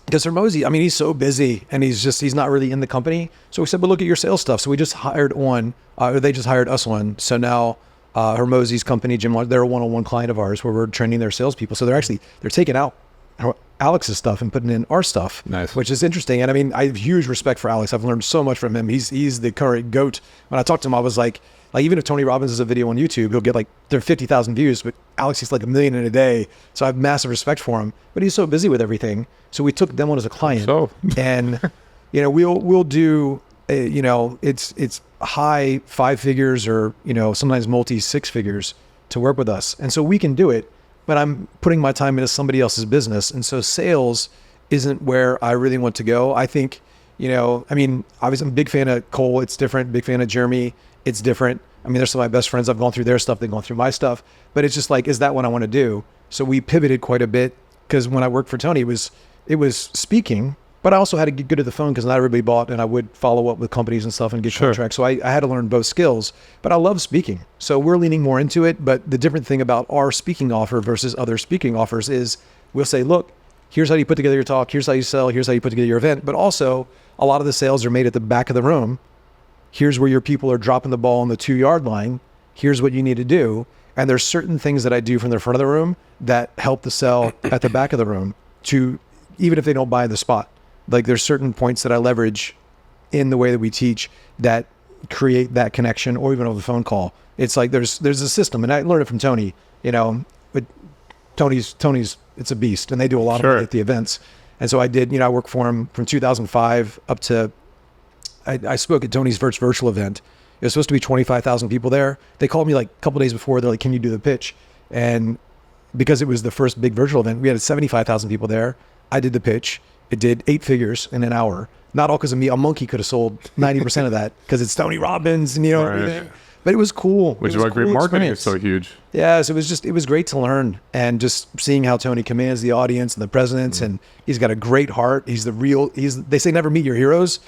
Because Hermosi, he's so busy and he's not really in the company. So we said, but look at your sales stuff. So we just hired they just hired us on. So now Hermosi's company, Jim, they're a one-on-one client of ours where we're training their salespeople. So they're taking out Alex's stuff and putting in our stuff. Nice. Which is interesting. And I mean, I have huge respect for Alex. I've learned so much from him. He's the current GOAT. When I talked to him, I was like even if Tony Robbins has a video on YouTube, he'll get like, there are 50,000 views, but Alex gets like 1 million in a day. So I have massive respect for him, but he's so busy with everything. So we took them on as a client. And, you know, we'll do, you know, it's high 5 figures or, you know, sometimes multi 6 figures to work with us. And so we can do it, but I'm putting my time into somebody else's business. And so sales isn't where I really want to go. I think, you know, I mean, obviously I'm a big fan of Cole. It's different. Big fan of Jeremy. It's different. I mean, they're some of my best friends. I've gone through their stuff. They've gone through my stuff, but it's just like, is that what I want to do? So we pivoted quite a bit because when I worked for Tony, it was speaking, but I also had to get good at the phone because not everybody bought, and I would follow up with companies and stuff and get contracts. So I had to learn both skills, but I love speaking. So we're leaning more into it. But the different thing about our speaking offer versus other speaking offers is we'll say, look, here's how you put together your talk. Here's how you sell. Here's how you put together your event. But also a lot of the sales are made at the back of the room. Here's where your people are dropping the ball on the 2-yard line. Here's what you need to do. And there's certain things that I do from the front of the room that help the sell at the back of the room to, even if they don't buy the spot. Like there's certain points that I leverage in the way that we teach that create that connection, or even over the phone call. It's like there's a system, and I learned it from Tony, you know, but Tony's it's a beast, and they do a lot of it at the events. And so I did, you know, I worked for him from 2005 up to, I spoke at Tony's virtual event. It was supposed to be 25,000 people there. They called me like a couple days before. They're like, can you do the pitch? And because it was the first big virtual event, we had 75,000 people there. I did the pitch. It did 8 figures in an hour. Not all because of me. A monkey could have sold 90% of that because it's Tony Robbins and, you know, everything. But it was cool. Which is why great marketing is so huge. Yeah, so it was great to learn, and just seeing how Tony commands the audience and the presence, and he's got a great heart. He's they say never meet your heroes,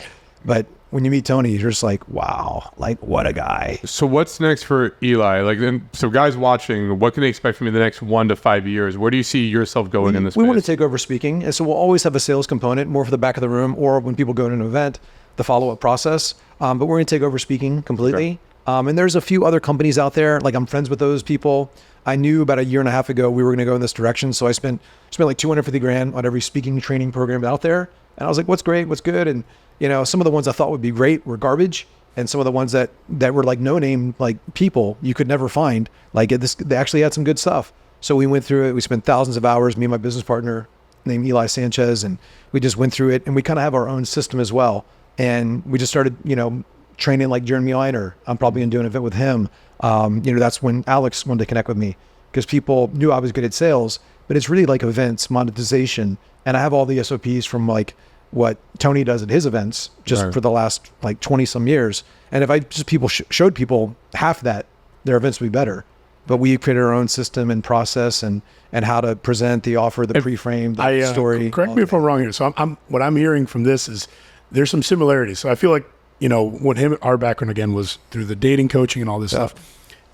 but when you meet Tony, you're just like, wow, like what a guy. So what's next for Eli? Like, so guys watching, what can they expect from you the next 1 to 5 years? Where do you see yourself going in this space? We want to take over speaking, and so we'll always have a sales component, more for the back of the room, or when people go to an event, the follow-up process. But we're going to take over speaking completely. Sure. And there's a few other companies out there, like I'm friends with those people. I knew about 1.5 years ago we were going to go in this direction, so I spent like $250,000 on every speaking training program out there. And I was like, what's great, what's good? And you know, some of the ones I thought would be great were garbage, and some of the ones that were like no-name, like people you could never find, like they actually had some good stuff. So we went through it. We spent thousands of hours, me and my business partner named Eli Sanchez, and we just went through it. And we kind of have our own system as well. And we just started, you know, training like Jeremy Einer. I'm probably going to do an event with him. You know, that's when Alex wanted to connect with me because people knew I was good at sales, but it's really like events, monetization. And I have all the SOPs from like what Tony does at his events just for the last like 20 some years. And if I just showed people half that, their events would be better. But we created our own system and process and how to present the offer, the pre-frame, the story. Correct me if I'm wrong here. So what I'm hearing from this is there's some similarities. So I feel like, you know, what our background again was through the dating coaching and all this stuff.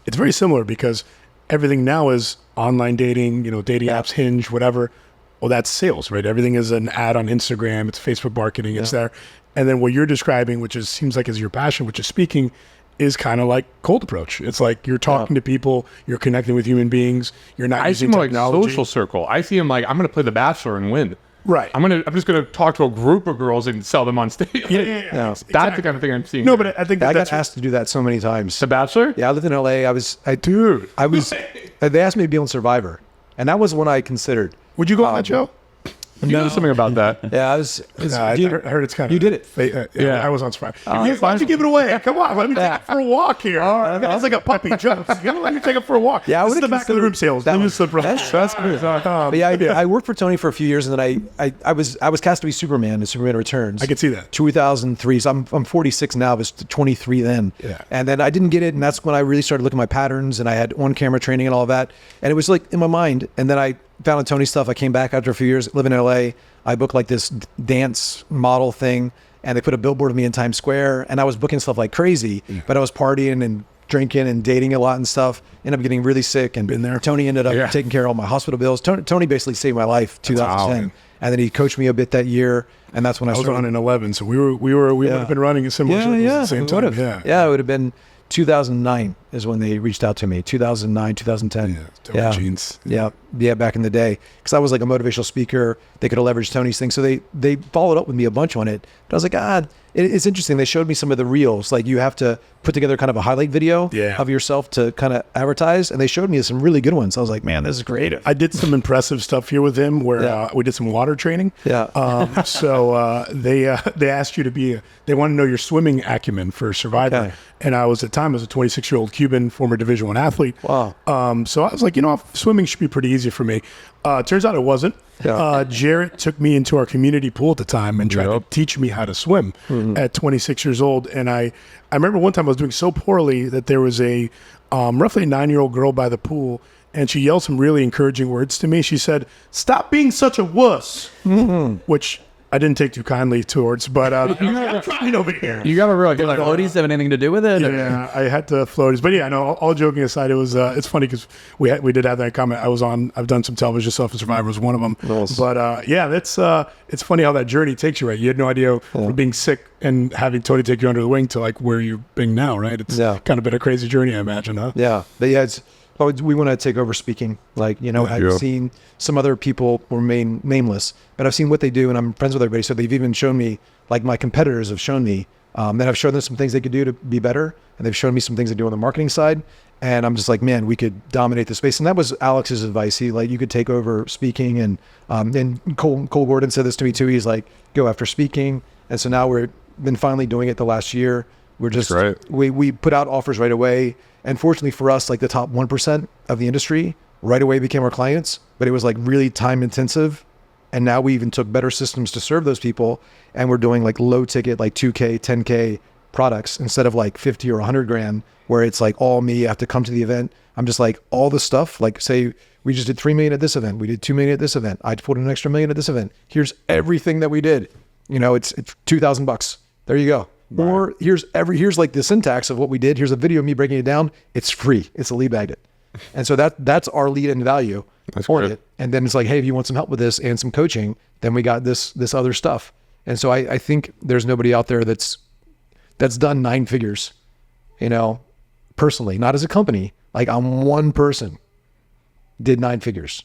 It's very similar because everything now is online dating, you know, dating apps, Hinge, whatever. Well, that's sales, right? Everything is an ad on Instagram. It's Facebook marketing. It's there. And then what you're describing, which seems like is your passion, which is speaking, is kind of like cold approach. It's like you're talking to people, you're connecting with human beings. You're not using technology. I see him like social circle. I see him like, I'm going to play The Bachelor and win. Right. I'm just going to talk to a group of girls and sell them on stage. Yeah. Exactly. That's the kind of thing I'm seeing. No, but I think I got asked to do that so many times. The Bachelor? Yeah, I lived in LA. They asked me to be on Survivor, and that was one I considered. Would you go on that show? You know something about that. Yeah, I heard it's kind of... You did it. Yeah, I was on Survivor. Why don't you give it away? Come on, let me take it for a walk here. That's like a puppy jump. Let me take it for a walk. Yeah, this is the back of the room sales. That's good. But yeah, I worked for Tony for a few years, and then I was cast to be Superman in Superman Returns. I could see that. 2003. So I'm 46 now. I was 23 then. Yeah. And then I didn't get it, and that's when I really started looking at my patterns, and I had on-camera training and all of that. And it was like in my mind. And then I found Tony stuff. I came back after a few years, living in LA. I booked like this dance model thing, and they put a billboard of me in Times Square, and I was booking stuff like crazy, but I was partying and drinking and dating a lot and stuff. Ended up getting really sick, and been there. Tony ended up taking care of all my hospital bills. Tony basically saved my life 2010, and then he coached me a bit that year, and that's when I started. was on in 11, so we would have been running a similar circles at the same time. Yeah, it would have been 2009 is when they reached out to me. 2009, 2010. Yeah, Genes. Yeah, back in the day, because I was like a motivational speaker. They could have leveraged Tony's thing, so they followed up with me a bunch on it. But I was like, it's interesting. They showed me some of the reels. Like you have to put together kind of a highlight video of yourself to kind of advertise, and they showed me some really good ones. I was like, man, this is creative. I did some impressive stuff here with him where we did some water training. So they asked you to they want to know your swimming acumen for Survivor. Okay. And I was at the time, I was a 26-year-old Cuban, former Division I athlete. Wow. So I was like, swimming should be pretty easy for me. Turns out it wasn't. Jarrett took me into our community pool at the time and tried to teach me how to swim at 26 years old. And I remember one time I was doing so poorly that there was a roughly a 9-year-old girl by the pool, and she yelled some really encouraging words to me. She said, "Stop being such a wuss," which I didn't take too kindly towards, but I'm trying over here. You gotta realize, like, floaties have anything to do with it? Yeah, I had to floaties, but all joking aside, it was it's funny because we did have that comment. I've done some television stuff, and Survivor was one of them. Nice. But it's funny how that journey takes you. Right, you had no idea from being sick and having Tony take you under the wing to like where you're being now. Right, it's kind of been a crazy journey, I imagine, huh? Yeah, but we want to take over speaking. Like, I've seen some other people remain nameless, but I've seen what they do, and I'm friends with everybody. So they've even shown me, like my competitors have shown me, that I've shown them some things they could do to be better, and they've shown me some things they do on the marketing side. And I'm just like, man, we could dominate the space. And that was Alex's advice. He you could take over speaking, and Cole Gordon said this to me too. He's like, go after speaking. And so now we've been finally doing it the last year. We're just, we put out offers right away. And fortunately for us, like the top 1% of the industry right away became our clients, but it was like really time intensive. And now we even took better systems to serve those people. And we're doing like low ticket, like 2K, 10K products instead of like 50 or 100 grand, where it's like all me. I have to come to the event. I'm just like all the stuff, like say we just did 3 million at this event. We did 2 million at this event. I put an extra $1 million at this event. Here's everything that we did. It's $2,000. There you go. Right. Or here's like the syntax of what we did. Here's a video of me breaking it down. It's free. It's a lead bagged it. And so that's our lead in value for it. And then it's like, hey, if you want some help with this and some coaching, then we got this other stuff. And so I think there's nobody out there that's done 9 figures, personally, not as a company. Like I'm one person did 9 figures.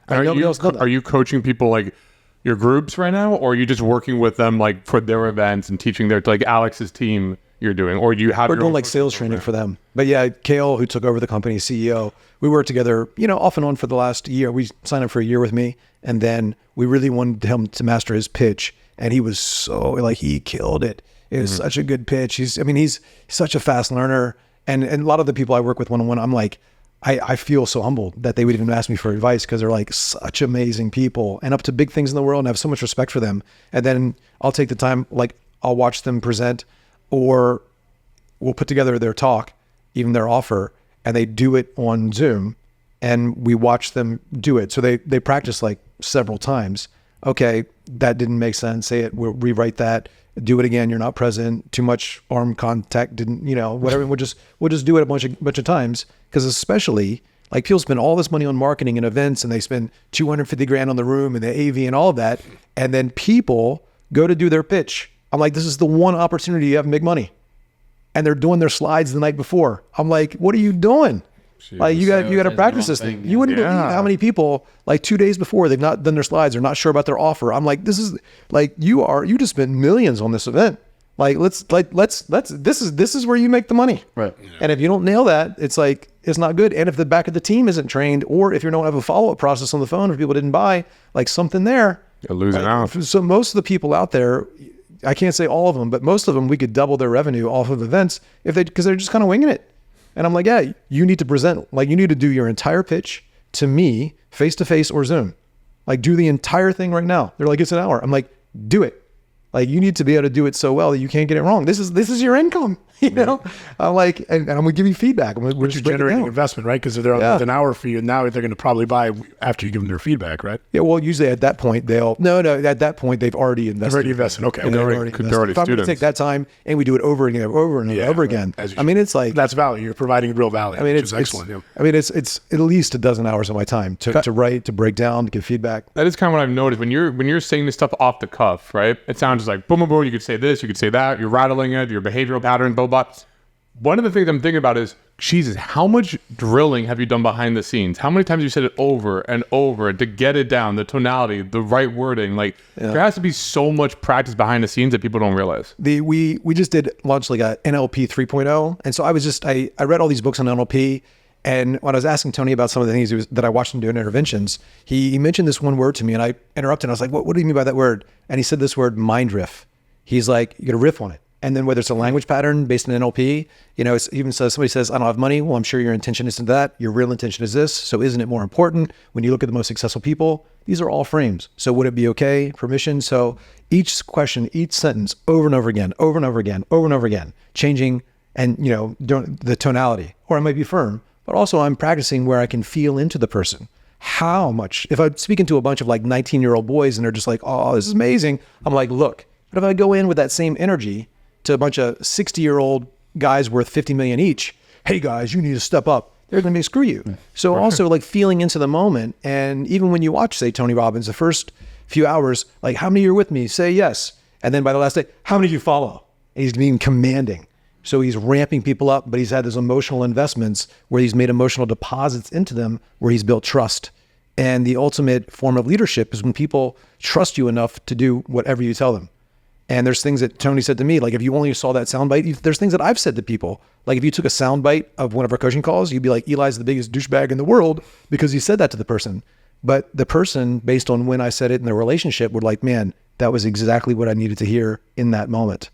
Are you coaching people like your groups right now, or are you just working with them like for their events and teaching their, like Alex's team you're doing, or do you have? We're doing like sales training for them. But yeah, Kale, who took over the company, CEO, we worked together, off and on for the last year. We signed up for a year with me, and then we really wanted him to master his pitch, and he was so he killed it. It was such a good pitch. He's such a fast learner, and a lot of the people I work with one-on-one, I'm like, I feel so humbled that they would even ask me for advice, because they're like such amazing people and up to big things in the world, and I have so much respect for them. And then I'll take the time, like I'll watch them present, or we'll put together their talk, even their offer, and they do it on Zoom, and we watch them do it. So they practice like several times. Okay, that didn't make sense. Say it, we'll rewrite that. Do it again. You're not present. Too much arm contact. Didn't, whatever. We'll just do it a bunch of times, because especially like people spend all this money on marketing and events, and they spend 250 grand on the room and the AV and all of that, and then people go to do their pitch. I'm like, this is the one opportunity you have to make money, and they're doing their slides the night before. I'm like, what are you doing? Jeez. Like you got to practice this thing. You wouldn't believe how many people like 2 days before they've not done their slides, they're not sure about their offer. I'm like, this is like you just spent millions on this event. Like this is where you make the money. Right. Yeah. And if you don't nail that, it's like it's not good. And if the back of the team isn't trained, or if you don't have a follow-up process on the phone, if people didn't buy, like something there, you're losing out. So most of the people out there, I can't say all of them, but most of them, we could double their revenue off of events because they're just kind of winging it. And I'm like, yeah, you need to present, like you need to do your entire pitch to me face-to-face or Zoom. Like do the entire thing right now. They're like, it's an hour. I'm like, do it. Like you need to be able to do it so well that you can't get it wrong. This is your income, I'm like, and I'm gonna give you feedback. We're just generating investment, right? Because if they're on an hour for you, now they're going to probably buy after you give them their feedback, right? Yeah. Well, usually at that point at that point they've already invested. Okay. They're already if I'm going to take that time and we do it over and over again. I mean, it's like that's value. You're providing real value. I mean, it's excellent. I mean, it's at least a dozen hours of my time to write, to break down, to give feedback. That is kind of what I've noticed when you're saying this stuff off the cuff, right? It sounds like boom, boom, boom. You could say this, you could say that. You're rattling it, your behavioral patterns, blah, blah. one of the things I'm thinking about is, Jesus, how much drilling have you done behind the scenes? How many times have you said it over and over to get it down, the tonality, the right wording? Like, there has to be so much practice behind the scenes that people don't realize. We just did launch like a NLP 3.0. And so I read all these books on NLP. And when I was asking Tony about some of the things that I watched him do in interventions, he mentioned this one word to me and I interrupted. And I was like, what do you mean by that word? And he said this word, mind riff. He's like, you got to riff on it. And then whether it's a language pattern based on NLP, it's even so somebody says, I don't have money. Well, I'm sure your intention isn't that. Your real intention is this. So isn't it more important when you look at the most successful people? These are all frames. So would it be okay? Permission. So each question, each sentence over and over again, over and over again, over and over again, changing and, the tonality, or I might be firm, but also I'm practicing where I can feel into the person. How much, if I'm speaking to a bunch of like 19-year-old boys and they're just like, oh, this is amazing. I'm like, look, but if I go in with that same energy to a bunch of 60-year-old guys worth 50 million each, hey guys, you need to step up. They're going to screw you. So also like feeling into the moment. And even when you watch, say, Tony Robbins, the first few hours, like how many are with me? Say yes. And then by the last day, how many do you follow? And he's being commanding. So he's ramping people up, but he's had those emotional investments where he's made emotional deposits into them, where he's built trust. And the ultimate form of leadership is when people trust you enough to do whatever you tell them. And there's things that Tony said to me, like if you only saw that soundbite, there's things that I've said to people. Like if you took a soundbite of one of our coaching calls, you'd be like, Eli's the biggest douchebag in the world because he said that to the person. But the person, based on when I said it in the relationship, would like, man, that was exactly what I needed to hear in that moment.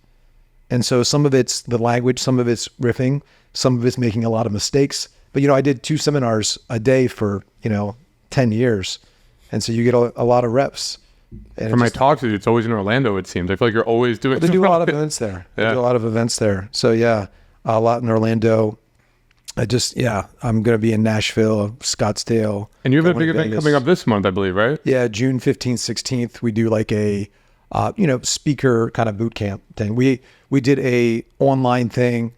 And so some of it's the language, some of it's riffing, some of it's making a lot of mistakes. But, I did 2 seminars a day for, 10 years. And so you get a lot of reps. And for my talks, it's always in Orlando, it seems. I feel like you're always doing... They do a lot of events there. Yeah. They do a lot of events there. So yeah, a lot in Orlando. I'm going to be in Nashville, Scottsdale. And you have a big event coming up this month, I believe, right? Yeah, June 15th, 16th. We do like a, speaker kind of boot camp thing. We did a online thing,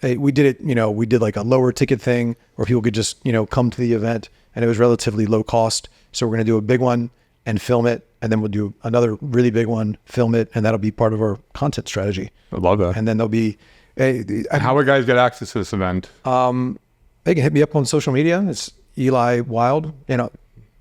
we did like a lower ticket thing where people could just, come to the event and it was relatively low cost. So we're going to do a big one and film it. And then we'll do another really big one, film it. And that'll be part of our content strategy. I love that. And then there'll be how would guys get access to this event? They can hit me up on social media. It's Eli Wilde.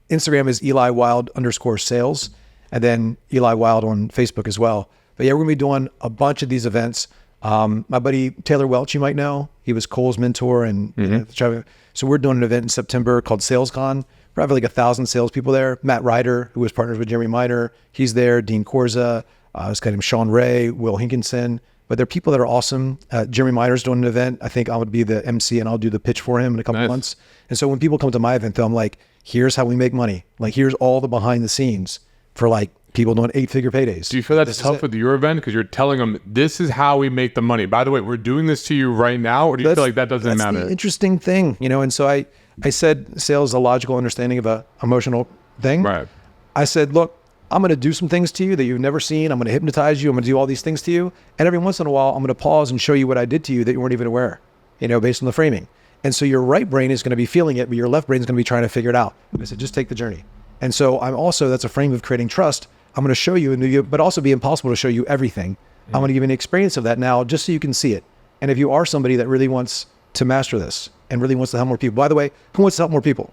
Instagram is Eli Wilde _sales. And then Eli Wilde on Facebook as well. But yeah, we're gonna be doing a bunch of these events. My buddy Taylor Welch, you might know, he was Cole's mentor, and so we're doing an event in September called SalesCon. We're having like 1,000 salespeople there. Matt Ryder, who was partners with Jeremy Miner, he's there. Dean Corza, this guy named Sean Ray, Will Hinkinson. But there are people that are awesome. Jeremy Miner's doing an event. I think I would be the MC and I'll do the pitch for him in a couple months. And so when people come to my event, though, I'm like, here's how we make money. Like here's all the behind the scenes for like people doing 8-figure paydays. Do you feel that's tough with your event? Because you're telling them, this is how we make the money. By the way, we're doing this to you right now. Or do you feel like that doesn't matter? That's the interesting thing, and so I said sales is a logical understanding of a emotional thing. Right. I said, look, I'm going to do some things to you that you've never seen. I'm going to hypnotize you. I'm going to do all these things to you. And every once in a while, I'm going to pause and show you what I did to you that you weren't even aware, based on the framing. And so your right brain is going to be feeling it, but your left brain is going to be trying to figure it out. I said, just take the journey. And so that's a frame of creating trust. I'm going to show you, but also be impossible to show you everything. I'm going to give you an experience of that now just so you can see it. And if you are somebody that really wants to master this and really wants to help more people, by the way, who wants to help more people?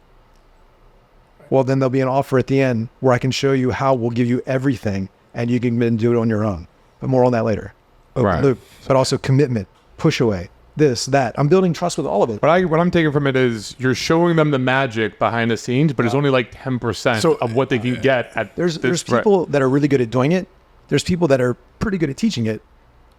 Well, then there'll be an offer at the end where I can show you how we'll give you everything and you can then do it on your own. But more on that later. Open loop, but also commitment, push away, this, that. I'm building trust with all of it. What I'm taking from it is you're showing them the magic behind the scenes, but it's only like 10% of what they can get at There's people that are really good at doing it. There's people that are pretty good at teaching it.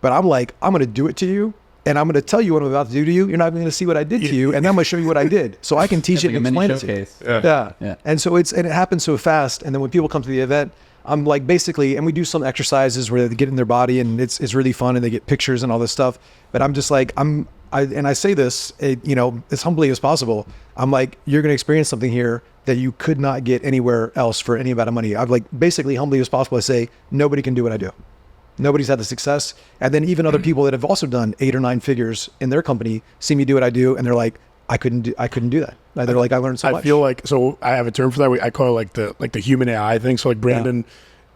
But I'm like, I'm going to do it to you. And I'm going to tell you what I'm about to do to you. You're not even going to see what I did to you. And then I'm going to show you what I did. So I can teach it and explain it to you. Yeah. And so it happens so fast. And then when people come to the event, I'm like basically, and we do some exercises where they get in their body and it's really fun and they get pictures and all this stuff. But I'm just like, I say this, as humbly as possible. I'm like, you're going to experience something here that you could not get anywhere else for any amount of money. I'm like, basically humbly as possible, I say, nobody can do what I do. Nobody's had the success. And then even other people that have also done 8 or 9 figures in their company see me do what I do. And they're like, I couldn't do that. They're like, I learned so much. I feel like, so I have a term for that. I call it like the human AI thing. So like Brandon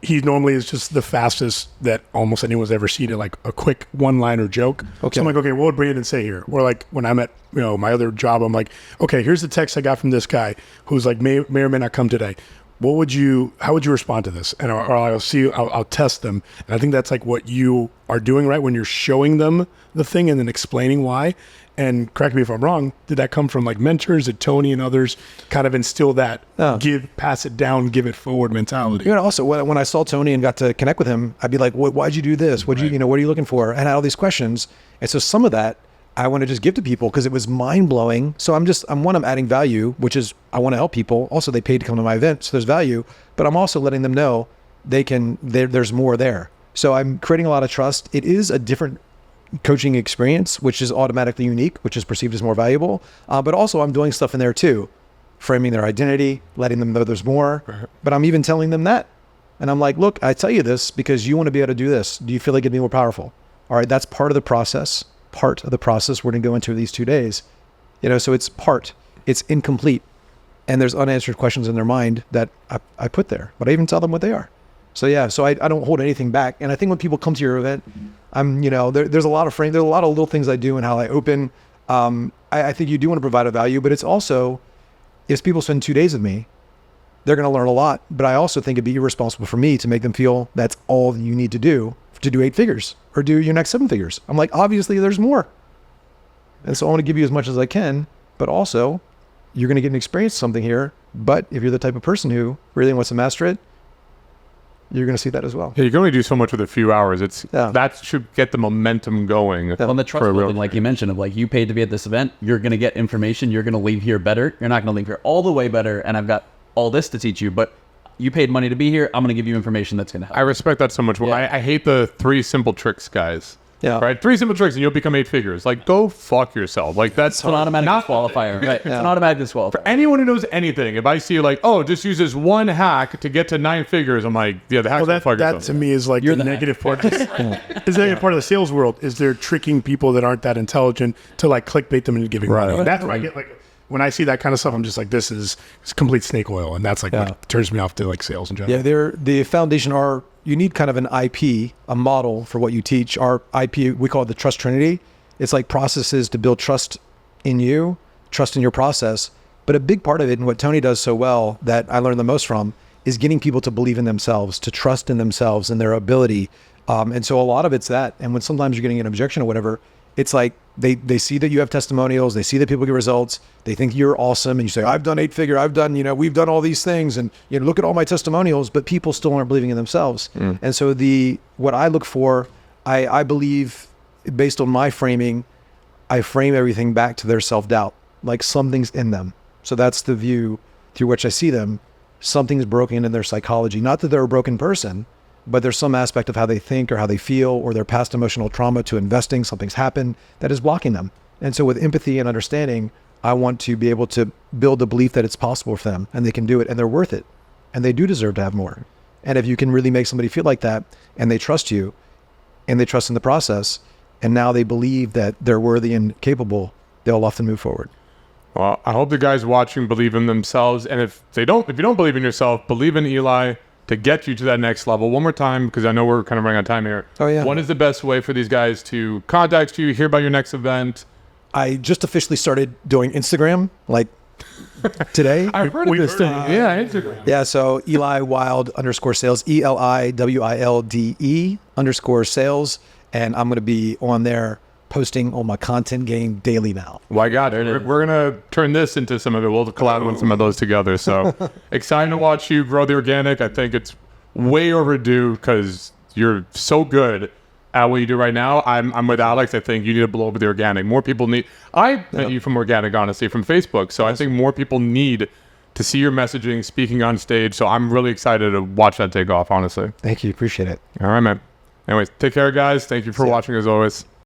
he normally is just the fastest that almost anyone's ever seen it, like a quick one-liner joke. Okay. So I'm like, okay, what would Brandon say here? Or like when I'm at my other job, I'm like, okay, here's the text I got from this guy who's like may or may not come today. How would you respond to this? And or I'll test them. And I think that's like what you are doing, right? When you're showing them the thing and then explaining why. And correct me if I'm wrong, did that come from like mentors? Did Tony and others kind of instill that pass it down, give it forward mentality? Also when I saw Tony and got to connect with him, I'd be like, why'd you do this? What are you looking for? And I had all these questions. And so some of that I want to just give to people because it was mind blowing. So I'm adding value, which is I want to help people. Also, they paid to come to my event, so there's value. But I'm also letting them know there's more there. So I'm creating a lot of trust. It is a different coaching experience, which is automatically unique, which is perceived as more valuable. But also I'm doing stuff in there too, framing their identity, letting them know there's more. But I'm even telling them that. And I'm like, look, I tell you this because you want to be able to do this. Do you feel like it'd be more powerful? All right, that's part of the process. We're going to go into these 2 days. So it's incomplete. And there's unanswered questions in their mind that I put there, but I even tell them what they are. So I don't hold anything back. And I think when people come to your event, there's a lot of there's a lot of little things I do and how I open. I think you do want to provide a value, but it's also, if people spend 2 days with me, they're going to learn a lot. But I also think it'd be irresponsible for me to make them feel that's all you need to do 8 figures or do your next 7 figures. I'm like, obviously there's more. And so I want to give you as much as I can, but also you're going to get an experience something here. But if you're the type of person who really wants to master it, you're going to see that as well. Yeah, you can only do so much with a few hours. That should get the momentum going. Well, and the trust building, like you mentioned, of like you paid to be at this event, you're going to get information. You're going to leave here better. You're not going to leave here all the way better. And I've got all this to teach you, but you paid money to be here. I'm going to give you information that's going to help. I respect that so much more. I hate the 3 simple tricks, guys. Yeah. Right? 3 simple tricks and you'll become 8 figures. Like, go fuck yourself. Like, that's an automatic disqualifier. Right. It's an automatic disqualifier. For anyone who knows anything, if I see you like, oh, just use this one hack to get to 9 figures, I'm like, yeah, the hack's that to me is like the negative part. Is the negative part of the sales world is they're tricking people that aren't that intelligent to like clickbait them into giving money. That's why I get like, when I see that kind of stuff, I'm just like, it's complete snake oil. And that's like what turns me off to like sales in general. Yeah, the foundation you need kind of an IP, a model for what you teach. Our IP, we call it the trust trinity. It's like processes to build trust in you, trust in your process. But a big part of it, and what Tony does so well that I learned the most from, is getting people to believe in themselves, to trust in themselves and their ability. And so a lot of it's that. And when sometimes you're getting an objection or whatever, it's like they see that you have testimonials, they see that people get results, they think you're awesome, and you say, I've done 8 figure, I've done, we've done all these things, and look at all my testimonials, but people still aren't believing in themselves. And so what I look for, I believe based on my framing, I frame everything back to their self-doubt, like something's in them. So that's the view through which I see them. Something's broken in their psychology, not that they're a broken person, but there's some aspect of how they think or how they feel or their past emotional trauma to investing, something's happened that is blocking them. And so with empathy and understanding, I want to be able to build the belief that it's possible for them and they can do it and they're worth it and they do deserve to have more. And if you can really make somebody feel like that and they trust you and they trust in the process and now they believe that they're worthy and capable, they'll often move forward. Well, I hope the guys watching believe in themselves. And if you don't believe in yourself, believe in Eli to get you to that next level. One more time, because I know we're kind of running out of time here. Oh, yeah. What is the best way for these guys to contact you, hear about your next event? I just officially started doing Instagram, like today. I've heard of this thing. Yeah, Instagram. Yeah, so Eli Wilde _sales, ELIWILDE _sales. And I'm going to be on there posting on my content game daily now. Well, I got it. We're going to turn this into some of it. We'll collab on some of those together. So excited to watch you grow the organic. I think it's way overdue because you're so good at what you do right now. I'm with Alex. I think you need to blow up with the organic. More people need... I met you from organic, honestly, from Facebook. So I think more people need to see your messaging, speaking on stage. So I'm really excited to watch that take off, honestly. Thank you. Appreciate it. All right, man. Anyways, take care, guys. Thank you for watching, as always.